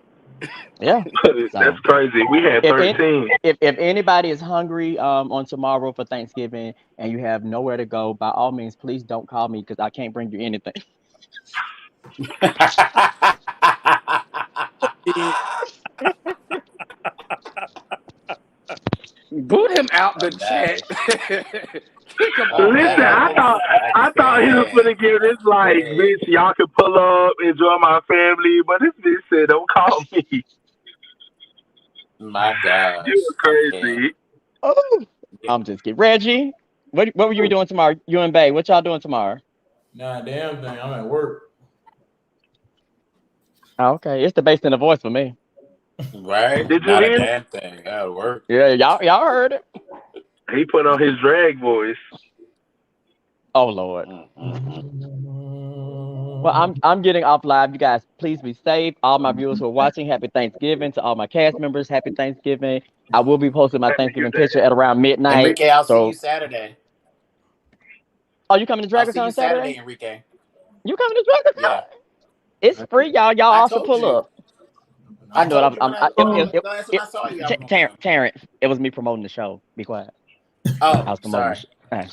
Yeah. That's crazy. We had 13. If anybody is hungry on tomorrow for Thanksgiving and you have nowhere to go, by all means, please don't call me because I can't bring you anything. Boot him out the chat. Kick him off. Listen, I thought he was gonna give this like, bitch, y'all can pull up, enjoy my family, but this bitch said, don't call me. My gosh. You were crazy. Oh, I'm just kidding. Reggie, what were you doing tomorrow? You and Bay, what y'all doing tomorrow? Nah, damn thing. I'm at work. Oh, okay, it's the bass in the voice for me. Right? Did you Not a hear? damn thing. That'll work. Yeah, y'all heard it. He put on his drag voice. Oh Lord. Well, I'm getting off live. You guys, please be safe. All my viewers who are watching, happy Thanksgiving. To all my cast members, happy Thanksgiving. I will be posting my Thanksgiving picture at around midnight. Enrique, I'll see you Saturday. Oh, you coming to I'll see you DragonCon Saturday, Enrique. You coming to DragonCon? Yeah. It's free, y'all. Y'all I all should told pull you. up. I know it. The last time I saw you, I was gonna come. Terrence, it was me promoting the show. Be quiet. Oh, I was promoting sorry.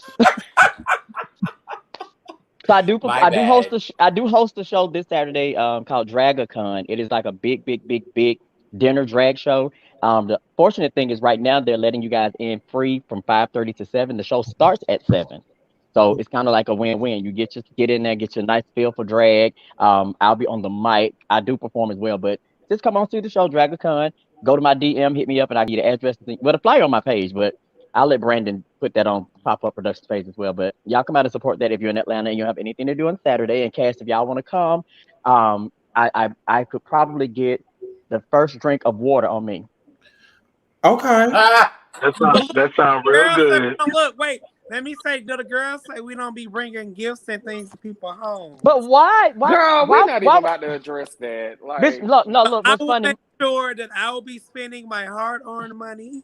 So I do host a show this Saturday called DragaCon. It is like a big dinner drag show. The fortunate thing is right now they're letting you guys in free from 5:30 to 7. The show starts at 7. So it's kind of like a win-win. You get in there, get your nice feel for drag. I'll be on the mic. I do perform as well, but just come on see the show, DragaCon. Go to my DM, hit me up, and I'll give you the address. Well, the flyer on my page, but I'll let Brandon put that on Pop-Up Productions page as well. But y'all come out and support that if you're in Atlanta and you don't have anything to do on Saturday. And cast, if y'all want to come, I could probably get the first drink of water on me. Okay. That sounds real good. Look, wait. Let me say, do the girls say we don't be bringing gifts and things to people home? But why? Girl, we're not even about to address that. Like, bitch, look, I what's will funny? make sure that I will be spending my hard-earned money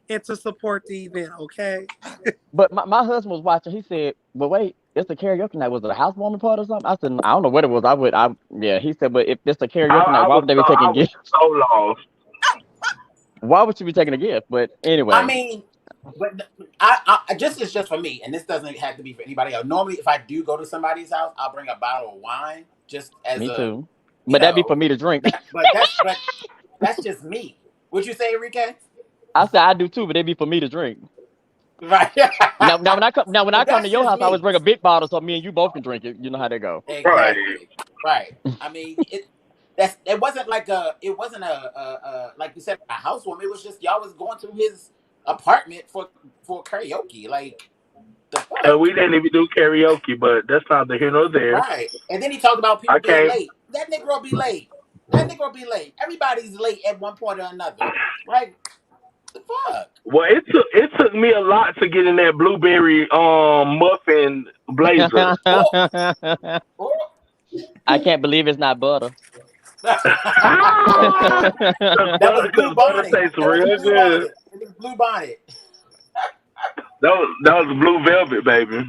and to support the event, okay? But my husband was watching. He said, "But wait, it's a karaoke night. Was it a housewarming party or something?" I said, "I don't know what it was. Yeah." He said, "But if it's a karaoke night, why would they be taking gifts? So lost. Why would you be taking a gift?" But anyway, I mean, but it's just for me, and this doesn't have to be for anybody else. Normally, if I do go to somebody's house, I'll bring a bottle of wine just as me too. But that'd be for me to drink. But that's just me. What'd you say, Enrique? I said I do too, but it'd be for me to drink. Right. Now when I come to your house, I always bring a big bottle so me and you both can drink it. You know how they go. Exactly. Right. I mean, it wasn't like like you said, a housewarming. It was just y'all was going to his apartment for karaoke. Like the fuck? We didn't even do karaoke, but that's neither here nor there. Right. And then he talked about people being late. That nigga will be late. Everybody's late at one point or another. Like the fuck? Well, it took me a lot to get in that blueberry muffin blazer. I can't believe it's not butter. That was blue bonnet. Tastes real good. Blue bonnet. That was blue velvet, baby.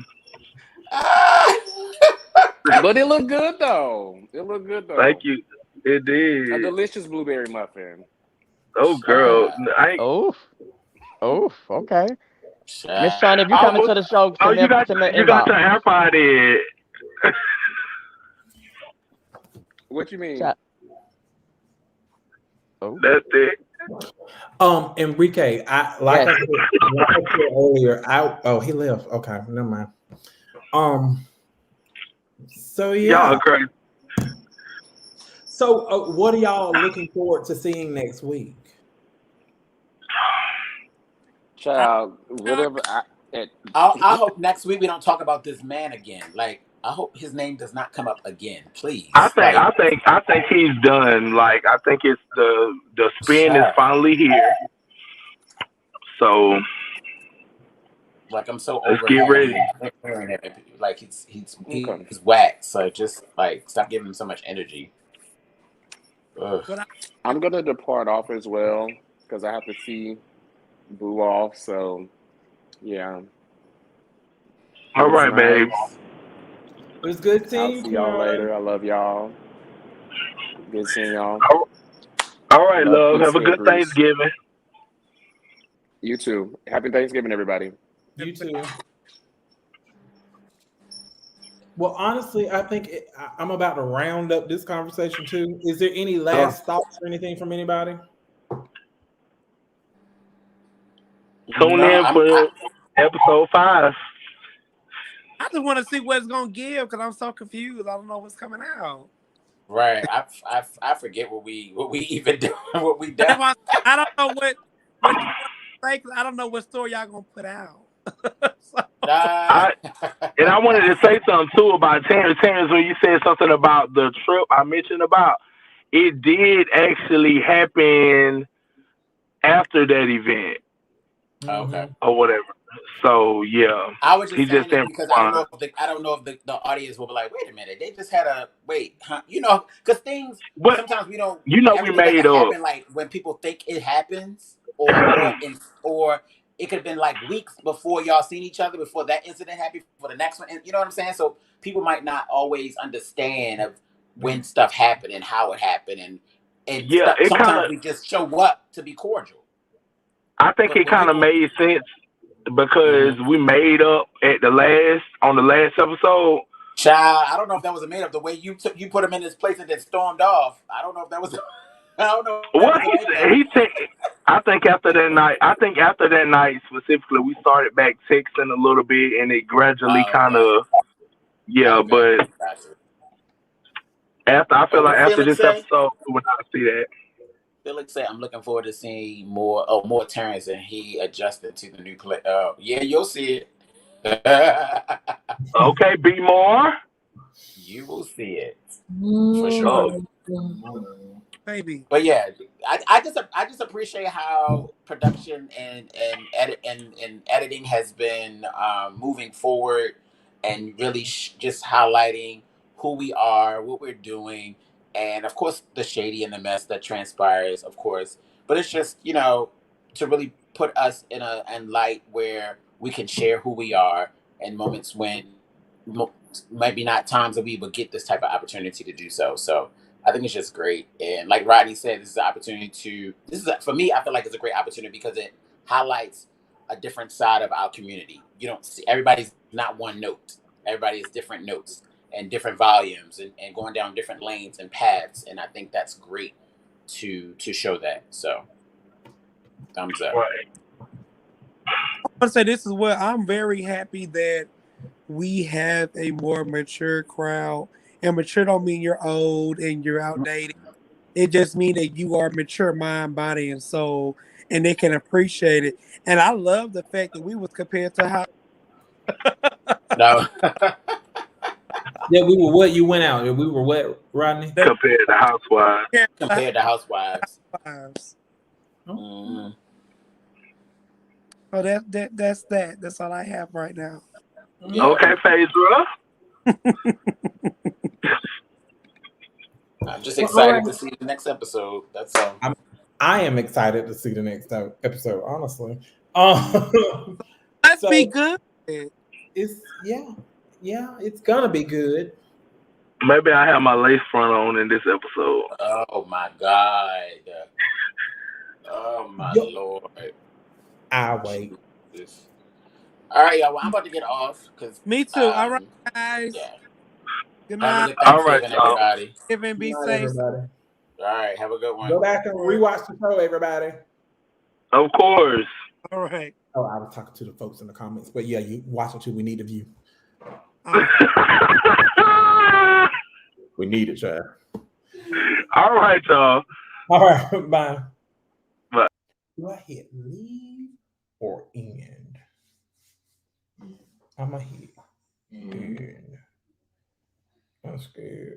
but it looked good though. Thank you. It did. A delicious blueberry muffin. Oh, girl. Okay. Miss Shawn, if you coming to the show, you got your AirPod in. What you mean? That's it. Enrique, I said earlier. He left. Okay, never mind. So yeah. Y'all crazy. So what are y'all looking forward to seeing next week? Child, whatever. I hope next week we don't talk about this man again. Like, I hope his name does not come up again, please. I think he's done. Like, I think it's the spin is finally here. So, like, I'm so let's over get ready. Like, he's whack. So just like stop giving him so much energy. Ugh. I'm gonna depart off as well because I have to see Boo off. So, yeah. All right, babe. It was good seeing you. I'll see y'all later. I love y'all. Good seeing y'all. All right, Love, love. peace, Have a hair good grease. Thanksgiving. You too. Happy Thanksgiving, everybody. You too. Well, honestly, I think I'm about to round up this conversation too. Is there any last thoughts or anything from anybody? Tune No, in for episode 5. I just want to see what it's gonna give because I'm so confused. I don't know what's coming out. right. I forget what we even do. What we That's done. why I don't know what you want to say. 'Cause I don't know what story y'all gonna put out. So, Nah. And I wanted to say something too about Terrence. Terrence, when you said something about the trip I mentioned about, it did actually happen after that event Okay. or whatever. So yeah, I was he just just saying it didn't because respond. I don't know if the audience will be like, wait a minute, they just had a wait, huh? You know, because things But sometimes we don't you know we everything made doesn't up. happen like when people think it happens, or it could have been like weeks before y'all seen each other before that incident happened for the next one. And you know what I'm saying? So people might not always understand of when stuff happened and how it happened and Yeah, stuff. it kind Sometimes of. we just show up to be cordial, I think but it when kind of people made sense because Mhm. we made up at the last episode. Child, I don't know if that was a made up. The way you put him in his place and then stormed off. I don't know if that was. I don't know if that Well, was a make up. he said. I think after that night. I think after that night specifically, we started back texting a little bit, and it gradually Oh, kind okay. of. Yeah, Okay. but Gotcha. I feel Well, like what after Felix this say? episode, we would not see that. Felix said, "I'm looking forward to seeing more Terrence, and he adjusted to the new play. Yeah, you'll see it. Okay, be more. You will see it for sure." Oh, maybe. But yeah, I just appreciate how production and editing has been moving forward and really just highlighting who we are, what we're doing, and of course the shady and the mess that transpires, of course. But it's just to really put us in light where we can share who we are in moments when maybe not times that we would get this type of opportunity to do so. So I think it's just great. And like Rodney said, this is an opportunity for me, I feel like it's a great opportunity because it highlights a different side of our community. You don't see everybody's not one note. Everybody is different notes and different volumes and going down different lanes and paths. And I think that's great to show that. So thumbs up. right. I want to say this is what I'm very happy that we have a more mature crowd. And mature don't mean you're old and you're outdated. It just means that you are mature mind, body, and soul, and they can appreciate it. And I love the fact that we was compared to how No. Yeah, we were what? You went out. We were what, Rodney? they Compared to Housewives. compared to Compared to Housewives. housewives. Mm. So that's that. That's all I have right now. Yeah. Okay, Phaedra. I'm just Well, all excited right. to see the next episode. That's all. I am excited to see the next episode. Honestly, Let's so be good. it's it's gonna be good. Maybe I have my lace front on in this episode. Oh my God. Oh my Yo, Lord. I wait. Jesus. All right, y'all. Well, I'm about to get off because Me too. All right, guys. yeah. Good Have a night. good All right, Thanksgiving, y'all. everybody. Even be Good night, safe. everybody. All right, have a good one. Go back and rewatch the show, everybody. Of course. All right. Oh, I was talking to the folks in the comments, but yeah, you watch it too. We need a view. We need it, child. All right, y'all. All right, bye. Bye. Do I hit leave or end? I'm gonna hit end. That's good.